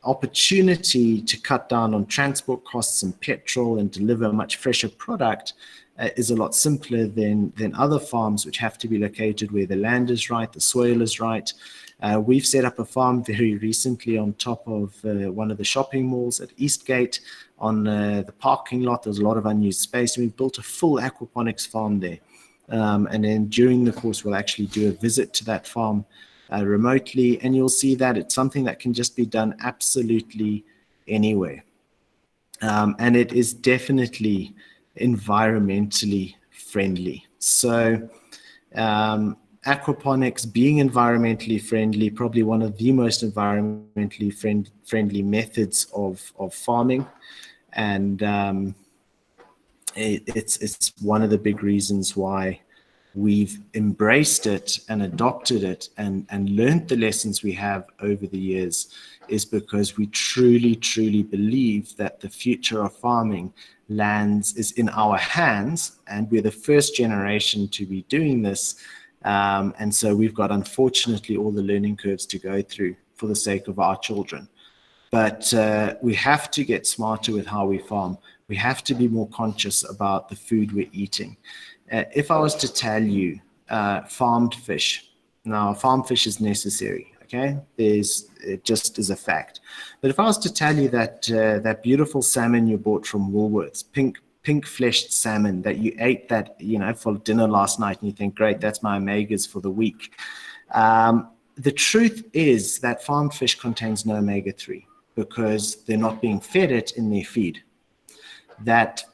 opportunity to cut down on transport costs and petrol and deliver a much fresher product is a lot simpler than other farms, which have to be located where the land is right, the soil is right. We've set up a farm very recently on top of one of the shopping malls at Eastgate on the parking lot. There's a lot of unused space. We've built a full aquaponics farm there. And then during the course, we'll actually do a visit to that farm remotely, and you'll see that it's something that can just be done absolutely anywhere. And it is definitely environmentally friendly. So aquaponics being environmentally friendly, probably one of the most environmentally friendly methods of farming. And it's one of the big reasons why we've embraced it and adopted it and learned the lessons we have over the years, is because we truly, truly believe that the future of farming is in our hands, and we're the first generation to be doing this. And so we've got, unfortunately, all the learning curves to go through for the sake of our children. But we have to get smarter with how we farm. We have to be more conscious about the food we're eating. If I was to tell you farmed fish, now farmed fish is necessary, okay? It just is a fact. But if I was to tell you that that beautiful salmon you bought from Woolworths, pink-fleshed salmon that you ate for dinner last night, and you think, great, that's my omegas for the week. The truth is that farmed fish contains no omega-3 because they're not being fed it in their feed. That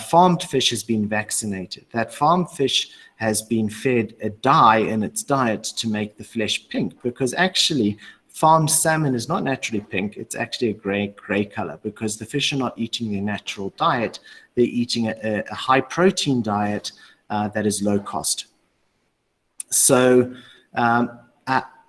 farmed fish has been vaccinated. That farmed fish has been fed a dye in its diet to make the flesh pink, because actually farmed salmon is not naturally pink. It's actually a gray color, because the fish are not eating their natural diet. They're eating a high protein diet that is low cost. So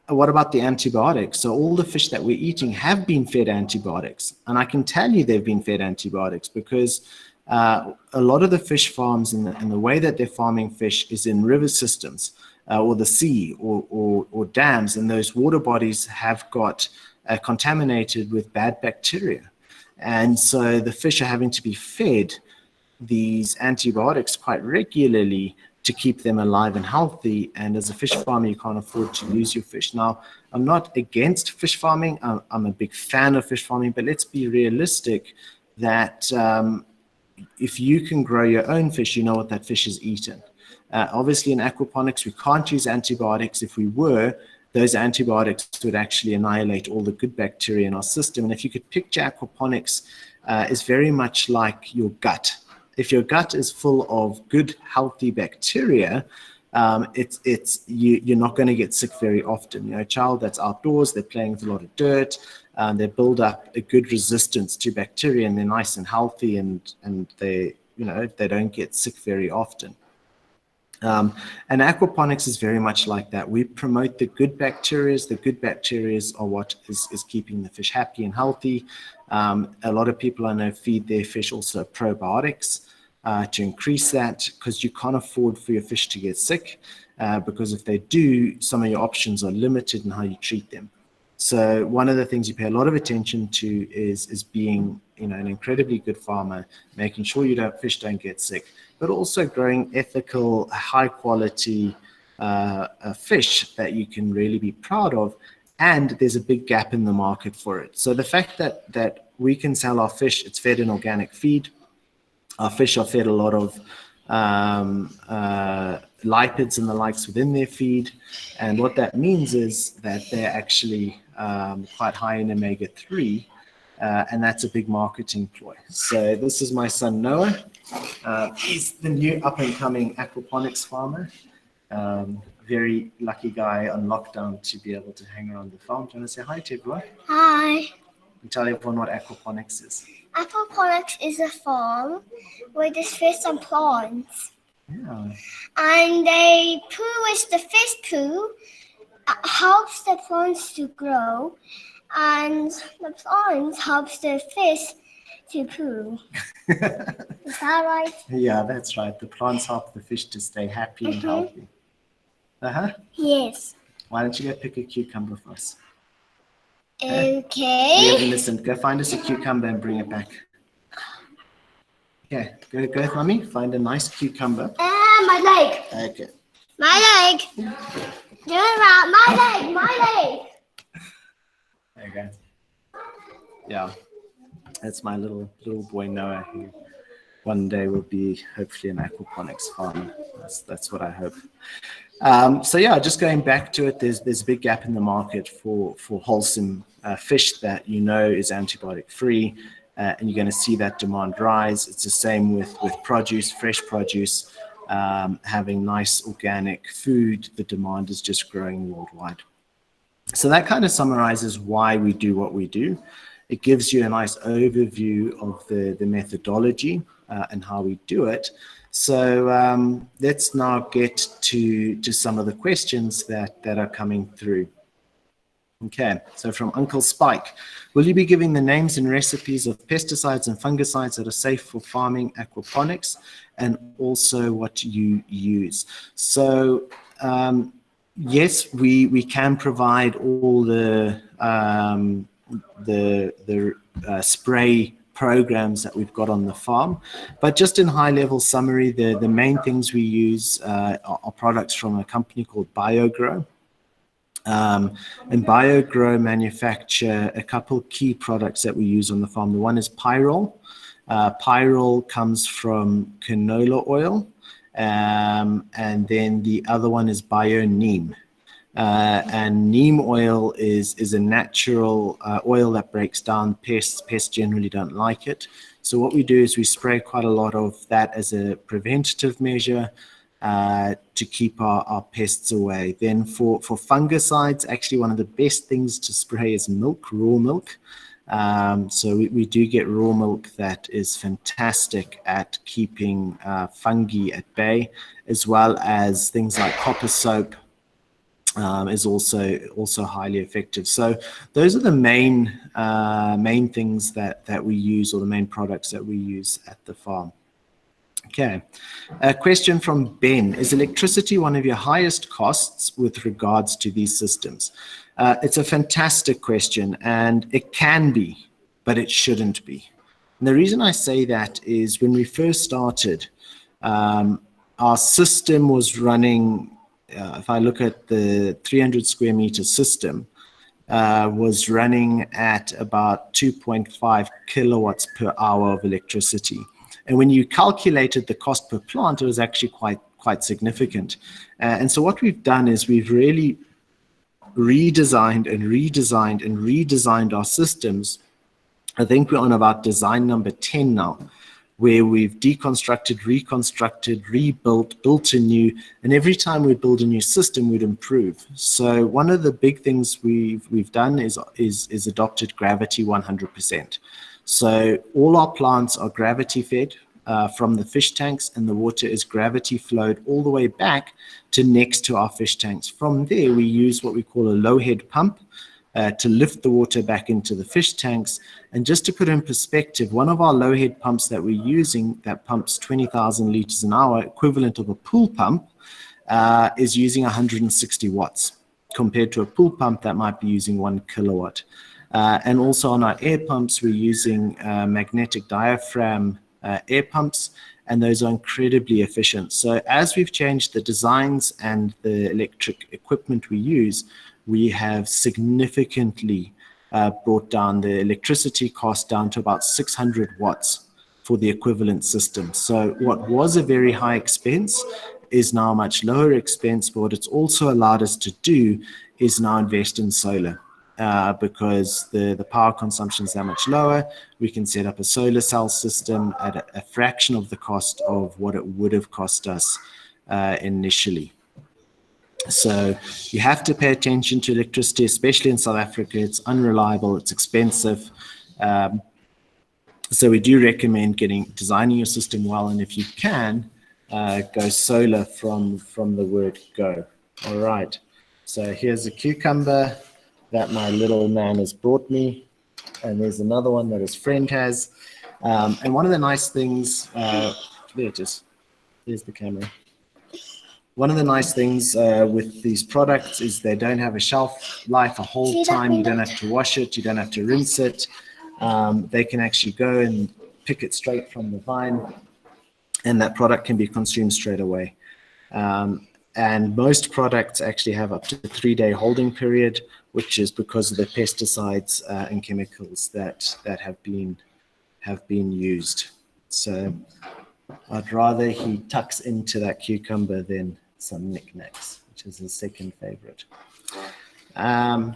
what about the antibiotics? So all the fish that we're eating have been fed antibiotics. And I can tell you they've been fed antibiotics because a lot of the fish farms and the way that they're farming fish is in river systems or the sea or dams. And those water bodies have got contaminated with bad bacteria. And so the fish are having to be fed these antibiotics quite regularly to keep them alive and healthy. And as a fish farmer, you can't afford to lose your fish. Now, I'm not against fish farming. I'm a big fan of fish farming, but let's be realistic that if you can grow your own fish, you know what that fish is eaten. Obviously, in aquaponics, we can't use antibiotics. If we were, those antibiotics would actually annihilate all the good bacteria in our system. And if you could picture aquaponics, is very much like your gut. If your gut is full of good, healthy bacteria, you're not going to get sick very often. You know, a child that's outdoors, they're playing with a lot of dirt, they build up a good resistance to bacteria, and they're nice and healthy, and they don't get sick very often. And aquaponics is very much like that. We promote the good bacteria. The good bacteria are what is keeping the fish happy and healthy. A lot of people I know feed their fish also probiotics to increase that, because you can't afford for your fish to get sick, because if they do, some of your options are limited in how you treat them. So one of the things you pay a lot of attention to is being, an incredibly good farmer, making sure fish don't get sick, but also growing ethical, high quality fish that you can really be proud of. And there's a big gap in the market for it. So the fact that we can sell our fish, it's fed in organic feed. Our fish are fed a lot of lipids and the likes within their feed. And what that means is that they're actually quite high in omega-3. And that's a big marketing ploy. So this is my son, Noah. He's the new up-and-coming aquaponics farmer. Very lucky guy on lockdown to be able to hang around the farm. Do you want to say hi to everyone?
Hi.
And tell everyone what aquaponics is.
Aquaponics is a farm where there's fish and plants.
Yeah.
And they poo with the fish poo, helps the plants to grow, and the plants helps the fish to poo. Is that right?
Yeah, that's right. The plants help the fish to stay happy and healthy.
Yes.
Why don't you go pick a cucumber for us?
Okay.
Innocent, go find us a cucumber and bring it back. Okay, go with mommy. Find a nice cucumber.
My leg.
Okay.
My leg. Do it around. My leg.
Okay. Yeah, that's my little boy Noah, who one day will be hopefully an aquaponics farmer. That's what I hope. So yeah, just going back to it, there's a big gap in the market for wholesome fish that is antibiotic free, and you're going to see that demand rise. It's the same with produce, fresh produce, having nice organic food. The demand is just growing worldwide. So that kind of summarizes why we do what we do. It gives you a nice overview of the methodology and how we do it. So let's now get to some of the questions that are coming through. Okay, so from Uncle Spike, will you be giving the names and recipes of pesticides and fungicides that are safe for farming aquaponics, and also what you use? So yes, we can provide all the spray programs that we've got on the farm, but just in high-level summary, the main things we use are products from a company called BioGrow. And BioGrow manufacture a couple key products that we use on the farm. The one is Pyrrol. Pyrrol comes from canola oil, and then the other one is BioNeem. And neem oil is a natural oil that breaks down pests. Pests generally don't like it. So what we do is we spray quite a lot of that as a preventative measure to keep our pests away. Then for fungicides, actually one of the best things to spray is milk, raw milk. So we do get raw milk that is fantastic at keeping fungi at bay, as well as things like copper soap. Is also highly effective. So those are the main things that we use, or the main products that we use at the farm. Okay, a question from Ben. Is electricity one of your highest costs with regards to these systems? It's a fantastic question, and it can be, but it shouldn't be. And the reason I say that is when we first started, our system was running, if I look at the 300 square meter system, was running at about 2.5 kilowatts per hour of electricity. And when you calculated the cost per plant, it was actually quite significant. And so what we've done is we've really redesigned our systems. I think we're on about design number 10 now, where we've deconstructed, reconstructed, rebuilt, built anew, and every time we build a new system, we'd improve. So one of the big things we've done is adopted gravity 100%. So all our plants are gravity fed from the fish tanks, and the water is gravity flowed all the way back to next to our fish tanks. From there, we use what we call a low head pump to lift the water back into the fish tanks. And just to put in perspective, one of our low head pumps that we're using that pumps 20,000 liters an hour, equivalent of a pool pump, is using 160 watts compared to a pool pump that might be using 1 kilowatt. And also on our air pumps, we're using magnetic diaphragm air pumps, and those are incredibly efficient. So as we've changed the designs and the electric equipment we use, we have significantly brought down the electricity cost down to about 600 watts for the equivalent system. So what was a very high expense is now a much lower expense, but what it's also allowed us to do is now invest in solar. Because the power consumption is that much lower, we can set up a solar cell system at a fraction of the cost of what it would have cost us initially. So you have to pay attention to electricity, especially in South Africa. It's unreliable, it's expensive. So we do recommend designing your system well, and if you can, go solar from the word go. All right, so here's a cucumber that my little man has brought me, and there's another one that his friend has. And one of the nice things, there it is, there's the camera. One of the nice things with these products is they don't have a shelf life, a whole time. You don't have to wash it. You don't have to rinse it. They can actually go and pick it straight from the vine, and that product can be consumed straight away. And most products actually have up to a 3-day holding period, which is because of the pesticides and chemicals that have been used. So I'd rather he tucks into that cucumber than some knickknacks, which is his second favorite. I'll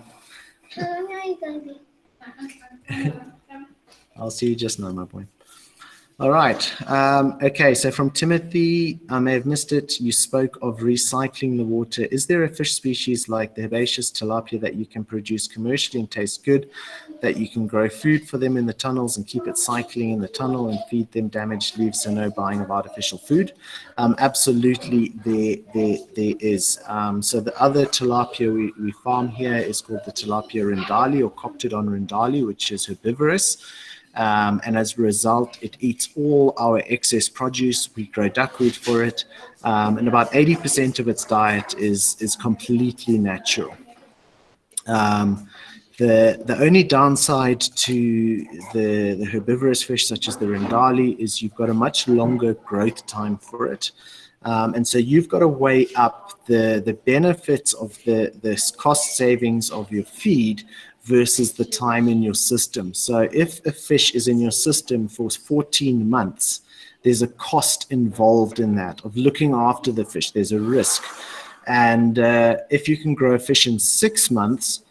see you just now, my boy. All right. Okay, so from Timothy, I may have missed it. You spoke of recycling the water. Is there a fish species like the herbaceous tilapia that you can produce commercially and taste good, that you can grow food for them in the tunnels and keep it cycling in the tunnel and feed them damaged leaves, so no buying of artificial food? Absolutely, there is. So the other tilapia we farm here is called the tilapia rindali or Coptodon rindali, which is herbivorous. And as a result, it eats all our excess produce. We grow duckweed for it, and about 80% of its diet is completely natural. The only downside to the herbivorous fish, such as the rindali, is you've got a much longer growth time for it. And so you've got to weigh up the benefits of the cost savings of your feed versus the time in your system. So if a fish is in your system for 14 months, there's a cost involved in that of looking after the fish. There's a risk. And if you can grow a fish in 6 months,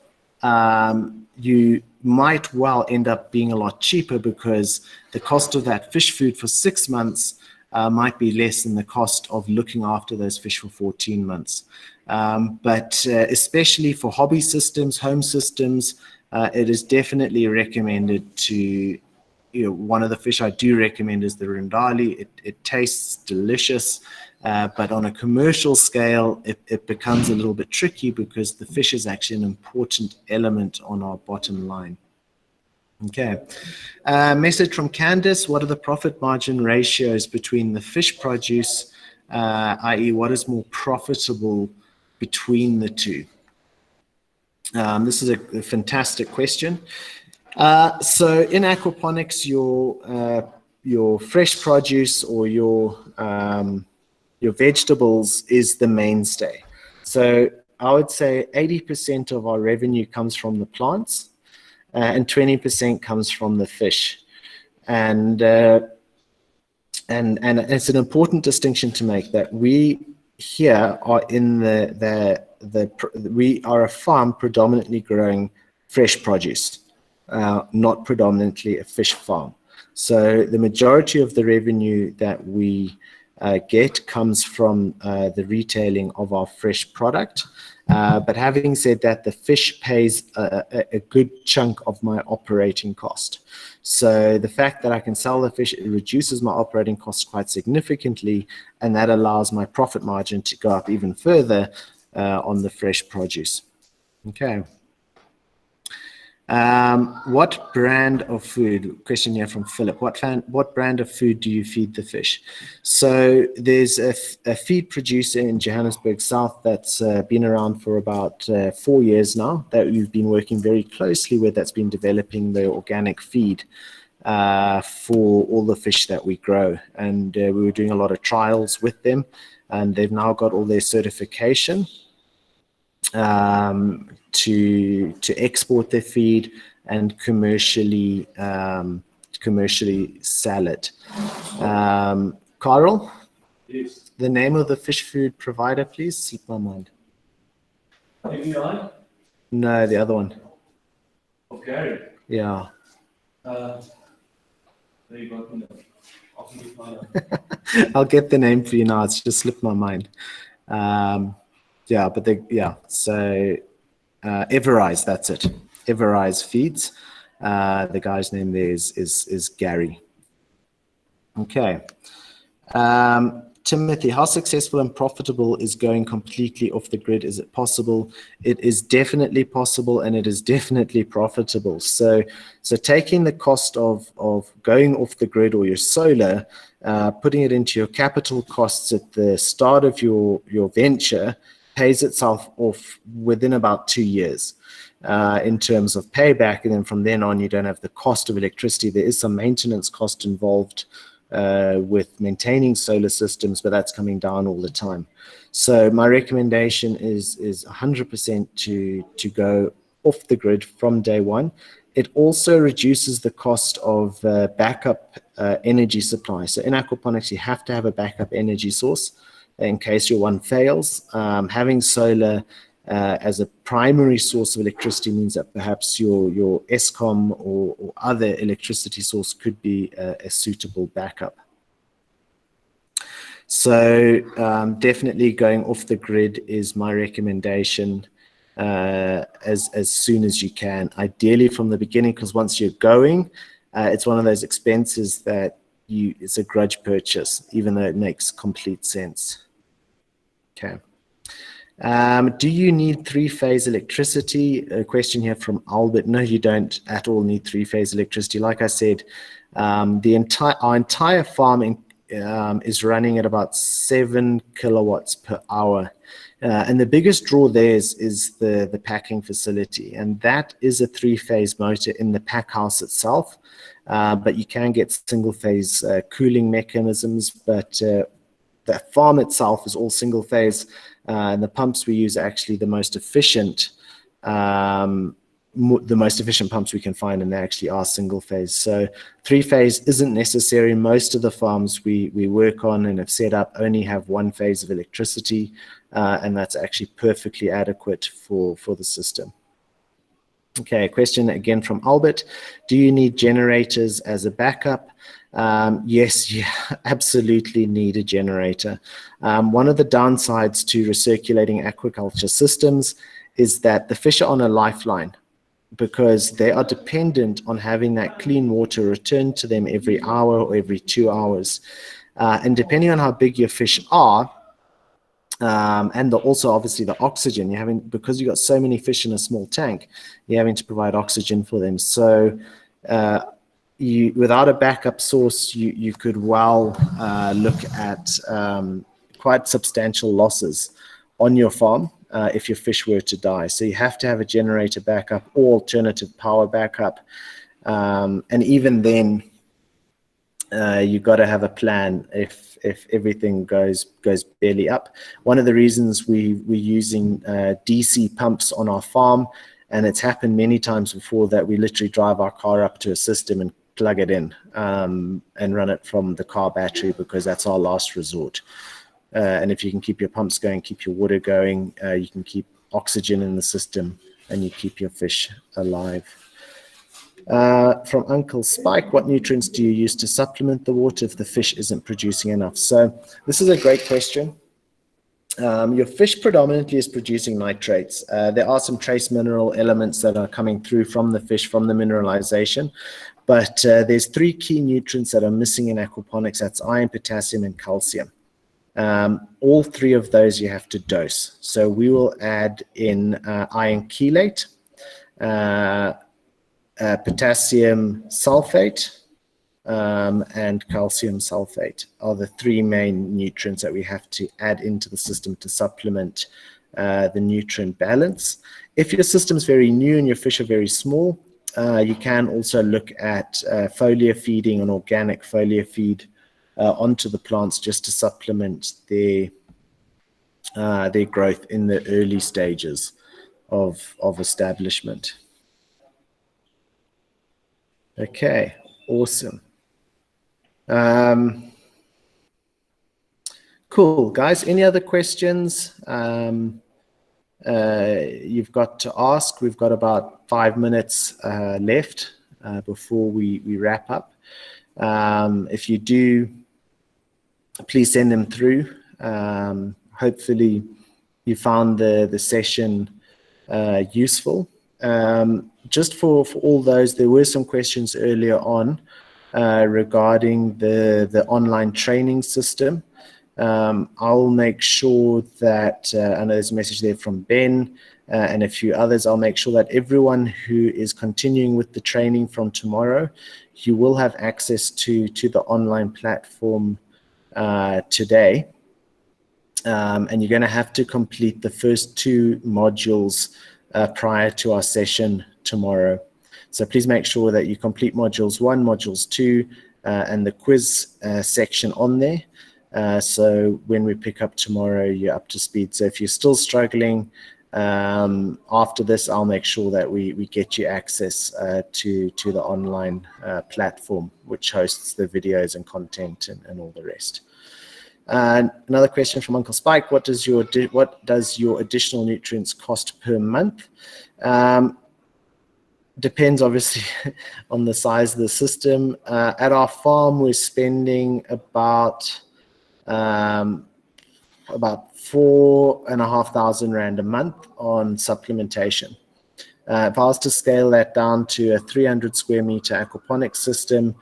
you might well end up being a lot cheaper because the cost of that fish food for 6 months might be less than the cost of looking after those fish for 14 months. But especially for hobby systems, home systems, it is definitely recommended to, one of the fish I do recommend is the rindali. It tastes delicious, but on a commercial scale, it becomes a little bit tricky because the fish is actually an important element on our bottom line. Okay. Message from Candice. What are the profit margin ratios between the fish produce, i.e. what is more profitable between the two? This is a fantastic question. So in aquaponics, your fresh produce or your vegetables is the mainstay. So I would say 80% of our revenue comes from the plants, and 20% comes from the fish. And it's an important distinction to make that we here are in we are a farm predominantly growing fresh produce, not predominantly a fish farm. So the majority of the revenue that we get comes from the retailing of our fresh product. But having said that, the fish pays a good chunk of my operating cost. So the fact that I can sell the fish, it reduces my operating costs quite significantly, and that allows my profit margin to go up even further on the fresh produce. Okay. What brand of food, question here from Philip, what brand of food do you feed the fish? So there's a feed producer in Johannesburg South that's been around for about 4 years now that we've been working very closely with, that's been developing the organic feed for all the fish that we grow. And we were doing a lot of trials with them, and they've now got all their certification to export their feed and commercially sell it. Carl,
Yes.
the name of the fish food provider, please. Slip my mind.
API?
No, the other one.
Of Gary.
Yeah.
There you go.
I'll get the name for you now. It's just slipped my mind. Yeah, but so Everise, that's it. Everise Feeds. The guy's name there is Gary. Okay. Timothy, how successful and profitable is going completely off the grid? Is it possible? It is definitely possible, and it is definitely profitable. So taking the cost of going off the grid or your solar, putting it into your capital costs at the start of your venture pays itself off within about 2 years. In terms of payback, and then from then on you don't have the cost of electricity. There is some maintenance cost involved with maintaining solar systems, but that's coming down all the time. So my recommendation is 100% to go off the grid from day one. It also reduces the cost of backup energy supply. So in aquaponics, you have to have a backup energy source in case your one fails. Having solar as a primary source of electricity means that perhaps your ESCOM or other electricity source could be a suitable backup. So definitely going off the grid is my recommendation as soon as you can. Ideally from the beginning, because once you're going, it's one of those expenses that it's a grudge purchase, even though it makes complete sense. Okay. Do you need three-phase electricity? A question here from Albert. No, you don't at all need three-phase electricity. Like I said, our entire farming is running at about 7 kilowatts per hour. And the biggest draw there is the packing facility. And that is a three-phase motor in the pack house itself. But you can get single-phase cooling mechanisms. But the farm itself is all single-phase. And the pumps we use are actually the most efficient pumps we can find, and they actually are single phase. So three phase isn't necessary. Most of the farms we work on and have set up only have one phase of electricity, and that's actually perfectly adequate for the system. Okay, a question again from Albert. Do you need generators as a backup? Yes, you absolutely need a generator. One of the downsides to recirculating aquaculture systems is that the fish are on a lifeline because they are dependent on having that clean water returned to them every hour or every 2 hours. And depending on how big your fish are, and also obviously the oxygen, because you've got so many fish in a small tank, you're having to provide oxygen for them. So without a backup source, you could well look at quite substantial losses on your farm if your fish were to die. So you have to have a generator backup or alternative power backup. And even then, you've got to have a plan if everything goes belly up. One of the reasons we're using DC pumps on our farm, and it's happened many times before, that we literally drive our car up to a system and plug it in and run it from the car battery, because that's our last resort. And if you can keep your pumps going, keep your water going, you can keep oxygen in the system, and you keep your fish alive. From Uncle Spike, what nutrients do you use to supplement the water if the fish isn't producing enough? So this is a great question. Your fish predominantly is producing nitrates. There are some trace mineral elements that are coming through from the fish, from the mineralization, but there's three key nutrients that are missing in aquaponics. That's iron, potassium, and calcium. All three of those you have to dose. So we will add in iron chelate, potassium sulfate, and calcium sulfate are the three main nutrients that we have to add into the system to supplement the nutrient balance. If your system is very new and your fish are very small, you can also look at foliar feeding, an organic foliar feed onto the plants, just to supplement their growth in the early stages of establishment. Okay, awesome. Cool, guys. Any other questions you've got to ask? We've got about 5 minutes left before we wrap up. If you do, please send them through. Hopefully you found the session useful. Just for all those, there were some questions earlier on regarding the online training system. I'll make sure that, I know there's a message there from Ben and a few others, I'll make sure that everyone who is continuing with the training from tomorrow, you will have access to the online platform today. And you're going to have to complete the first 2 modules prior to our session tomorrow. So please make sure that you complete modules 1, modules 2, and the quiz section on there. So when we pick up tomorrow, you're up to speed. So if you're still struggling after this, I'll make sure that we get you access to the online platform, which hosts the videos and content and all the rest. Another question from Uncle Spike: what does your additional nutrients cost per month? Depends obviously on the size of the system. At our farm, we're spending about 4,500 Rand a month on supplementation. If I was to scale that down to a 300 square meter aquaponics system,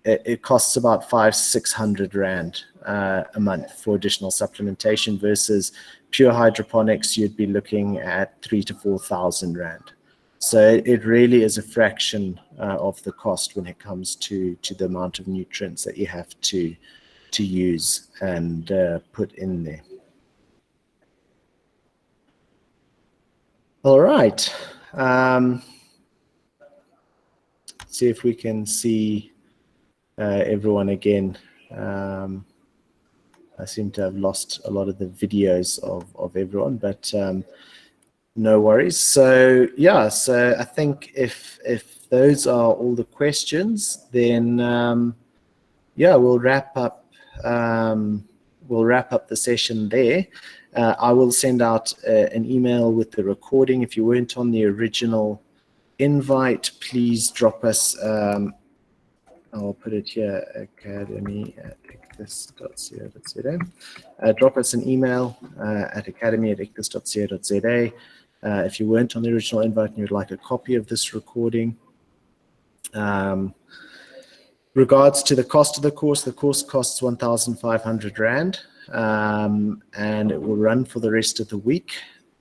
it costs about 500-600 Rand a month for additional supplementation, versus pure hydroponics, you'd be looking at 3,000 to 4,000 Rand. So it really is a fraction of the cost when it comes to the amount of nutrients that you have to use and put in there. All right. See if we can see everyone again. I seem to have lost a lot of the videos of everyone, but no worries. So yeah, so I think if those are all the questions, then yeah, we'll wrap up the session there. I will send out an email with the recording. If you weren't on the original invite, please drop us, I'll put it here, academy@ichthys.co.za. Drop us an email at academy@ichthys.co.za. If you weren't on the original invite and you'd like a copy of this recording. Regards to the cost of the course costs 1,500 Rand, and it will run for the rest of the week.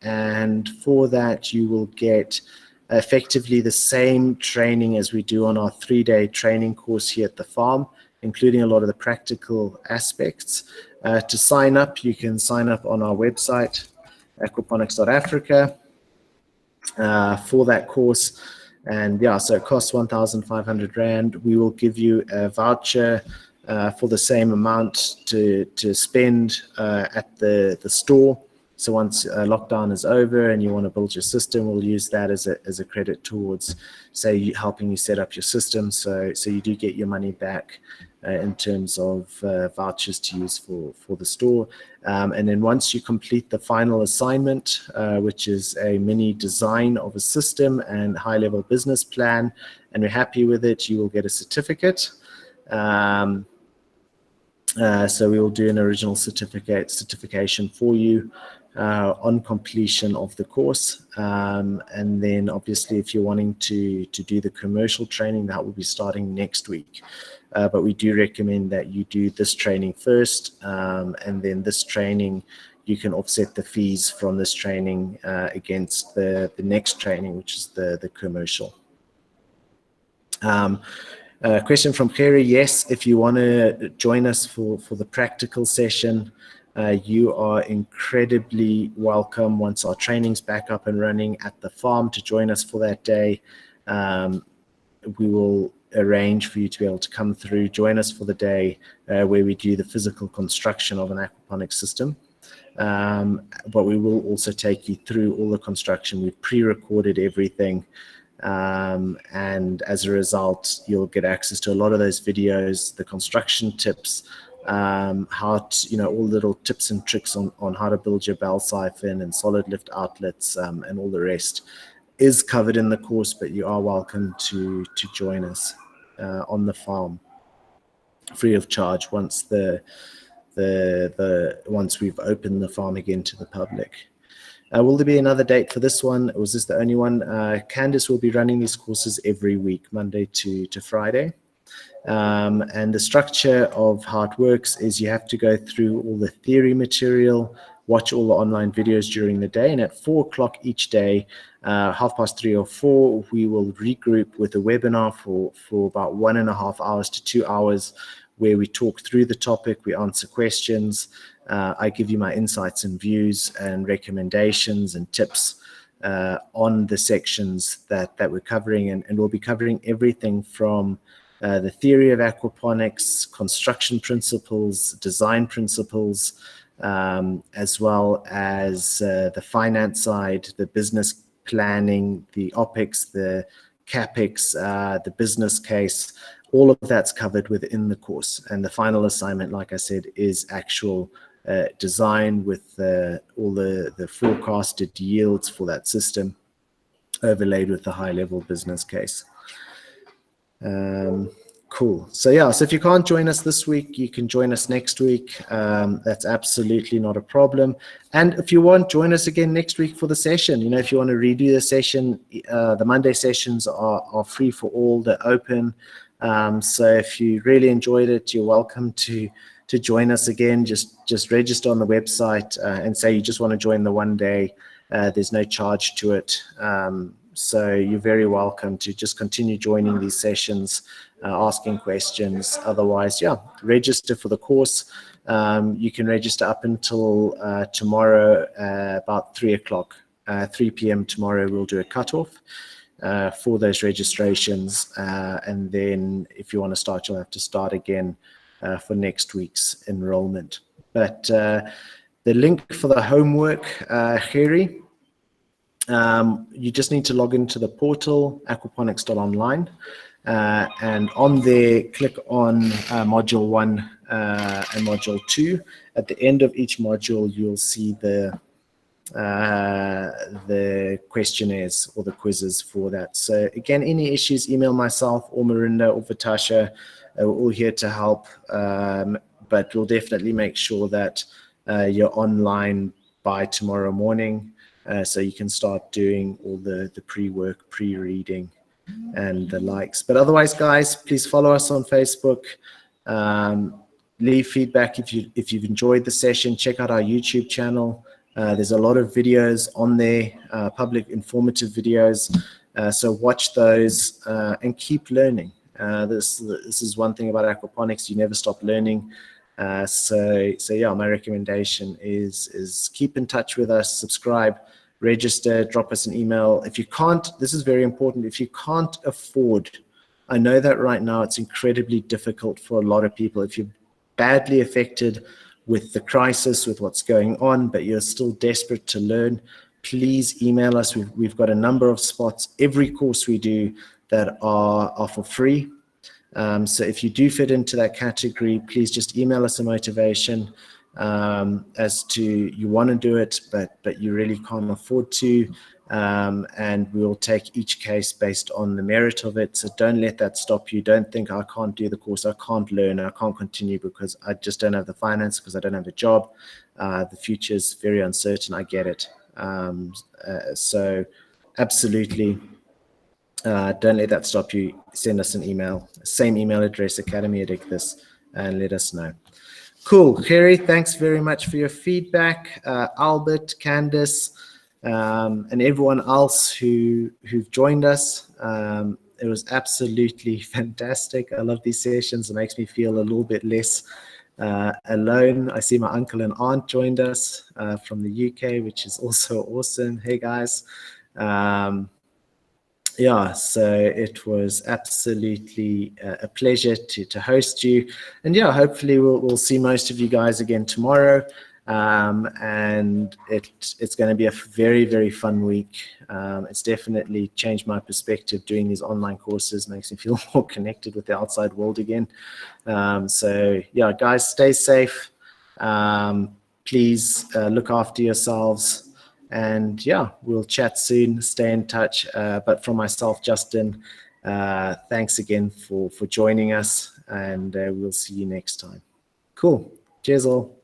And for that, you will get effectively the same training as we do on our 3-day training course here at the farm, including a lot of the practical aspects. To sign up, you can sign up on our website, aquaponics.africa, for that course. And yeah, so it costs 1,500 Rand. We will give you a voucher for the same amount to spend at the store. So once lockdown is over and you want to build your system, we'll use that as a credit towards, say, helping you set up your system. So you do get your money back in terms of vouchers to use for the store. And then once you complete the final assignment, which is a mini design of a system and high-level business plan, and we're happy with it, you will get a certificate. So we will do an original certification for you on completion of the course. And then obviously if you're wanting to do the commercial training, that will be starting next week. But we do recommend that you do this training first, and then this training, you can offset the fees from this training against the next training, which is the commercial. Question from Kerry: yes, if you want to join us for the practical session, you are incredibly welcome once our training's back up and running at the farm to join us for that day. We will arrange for you to be able to come through, join us for the day where we do the physical construction of an aquaponics system. But we will also take you through all the construction. We've pre-recorded everything. And as a result, you'll get access to a lot of those videos, the construction tips, how to, all little tips and tricks on how to build your bell siphon and solid lift outlets, and all the rest is covered in the course, but you are welcome to join us on the farm free of charge once once we've opened the farm again to the public. Will there be another date for this one, or was this the only one? Candice will be running these courses every week, Monday to Friday. And the structure of how it works is you have to go through all the theory material, watch all the online videos during the day, and at 4 o'clock each day, 3:30 or 4, we will regroup with a webinar for about 1.5 hours to 2 hours, where we talk through the topic, we answer questions, I give you my insights and views and recommendations and tips on the sections that we're covering, and we'll be covering everything from the theory of aquaponics, construction principles, design principles, as well as the finance side, the business planning, the OPEX, the CAPEX, the business case. All of that's covered within the course. And the final assignment, like I said, is actual design with all the forecasted yields for that system overlaid with the high-level business case. Cool. So yeah, so if you can't join us this week, you can join us next week. That's absolutely not a problem. And if you want, join us again next week for the session. You know, if you want to redo the session, the Monday sessions are free for all. They're open. So if you really enjoyed it, you're welcome to join us again. Just register on the website and say you just want to join the one day. There's no charge to it. So you're very welcome to just continue joining these sessions, asking questions. Otherwise, yeah, register for the course. You can register up until tomorrow, about 3 o'clock, 3 p.m. tomorrow. We'll do a cutoff for those registrations. And then if you want to start, you'll have to start again for next week's enrollment. But the link for the homework, Harry, you just need to log into the portal, aquaponics.online, and on there, click on Module 1 and Module 2. At the end of each module, you'll see the questionnaires or the quizzes for that. So again, any issues, email myself or Marinda or Vitasha. We're all here to help, but we'll definitely make sure that you're online by tomorrow morning. So you can start doing all the pre-work, pre-reading, and the likes. But otherwise, guys, please follow us on Facebook. Leave feedback if you've enjoyed the session. Check out our YouTube channel. There's a lot of videos on there, public informative videos. So watch those and keep learning. This is one thing about aquaponics. You never stop learning. So yeah, my recommendation is keep in touch with us, subscribe, register, drop us an email. If you can't, this is very important, if you can't afford, I know that right now it's incredibly difficult for a lot of people. If you're badly affected with the crisis, with what's going on, but you're still desperate to learn, please email us. We've got a number of spots, every course we do, that are for free. So if you do fit into that category, please just email us a motivation as to you want to do it, but you really can't afford to, and we'll take each case based on the merit of it. So don't let that stop you. Don't think, I can't do the course, I can't learn, I can't continue because I just don't have the finance, because I don't have a job. The future is very uncertain. I get it. So absolutely, don't let that stop you. Send us an email, same email address, academy@Ichthys, and let us know. Cool. Harry, thanks very much for your feedback. Albert, Candice, and everyone else who've joined us. It was absolutely fantastic. I love these sessions. It makes me feel a little bit less alone. I see my uncle and aunt joined us from the UK, which is also awesome. Hey, guys. Yeah, so it was absolutely a pleasure to host you. And yeah, hopefully we'll see most of you guys again tomorrow. And it's going to be a very, very fun week. It's definitely changed my perspective. Doing these online courses makes me feel more connected with the outside world again. So yeah, guys, stay safe. Please look after yourselves. And yeah, we'll chat soon. Stay in touch. But from myself, Justin, thanks again for joining us, and we'll see you next time. Cool. Cheers all.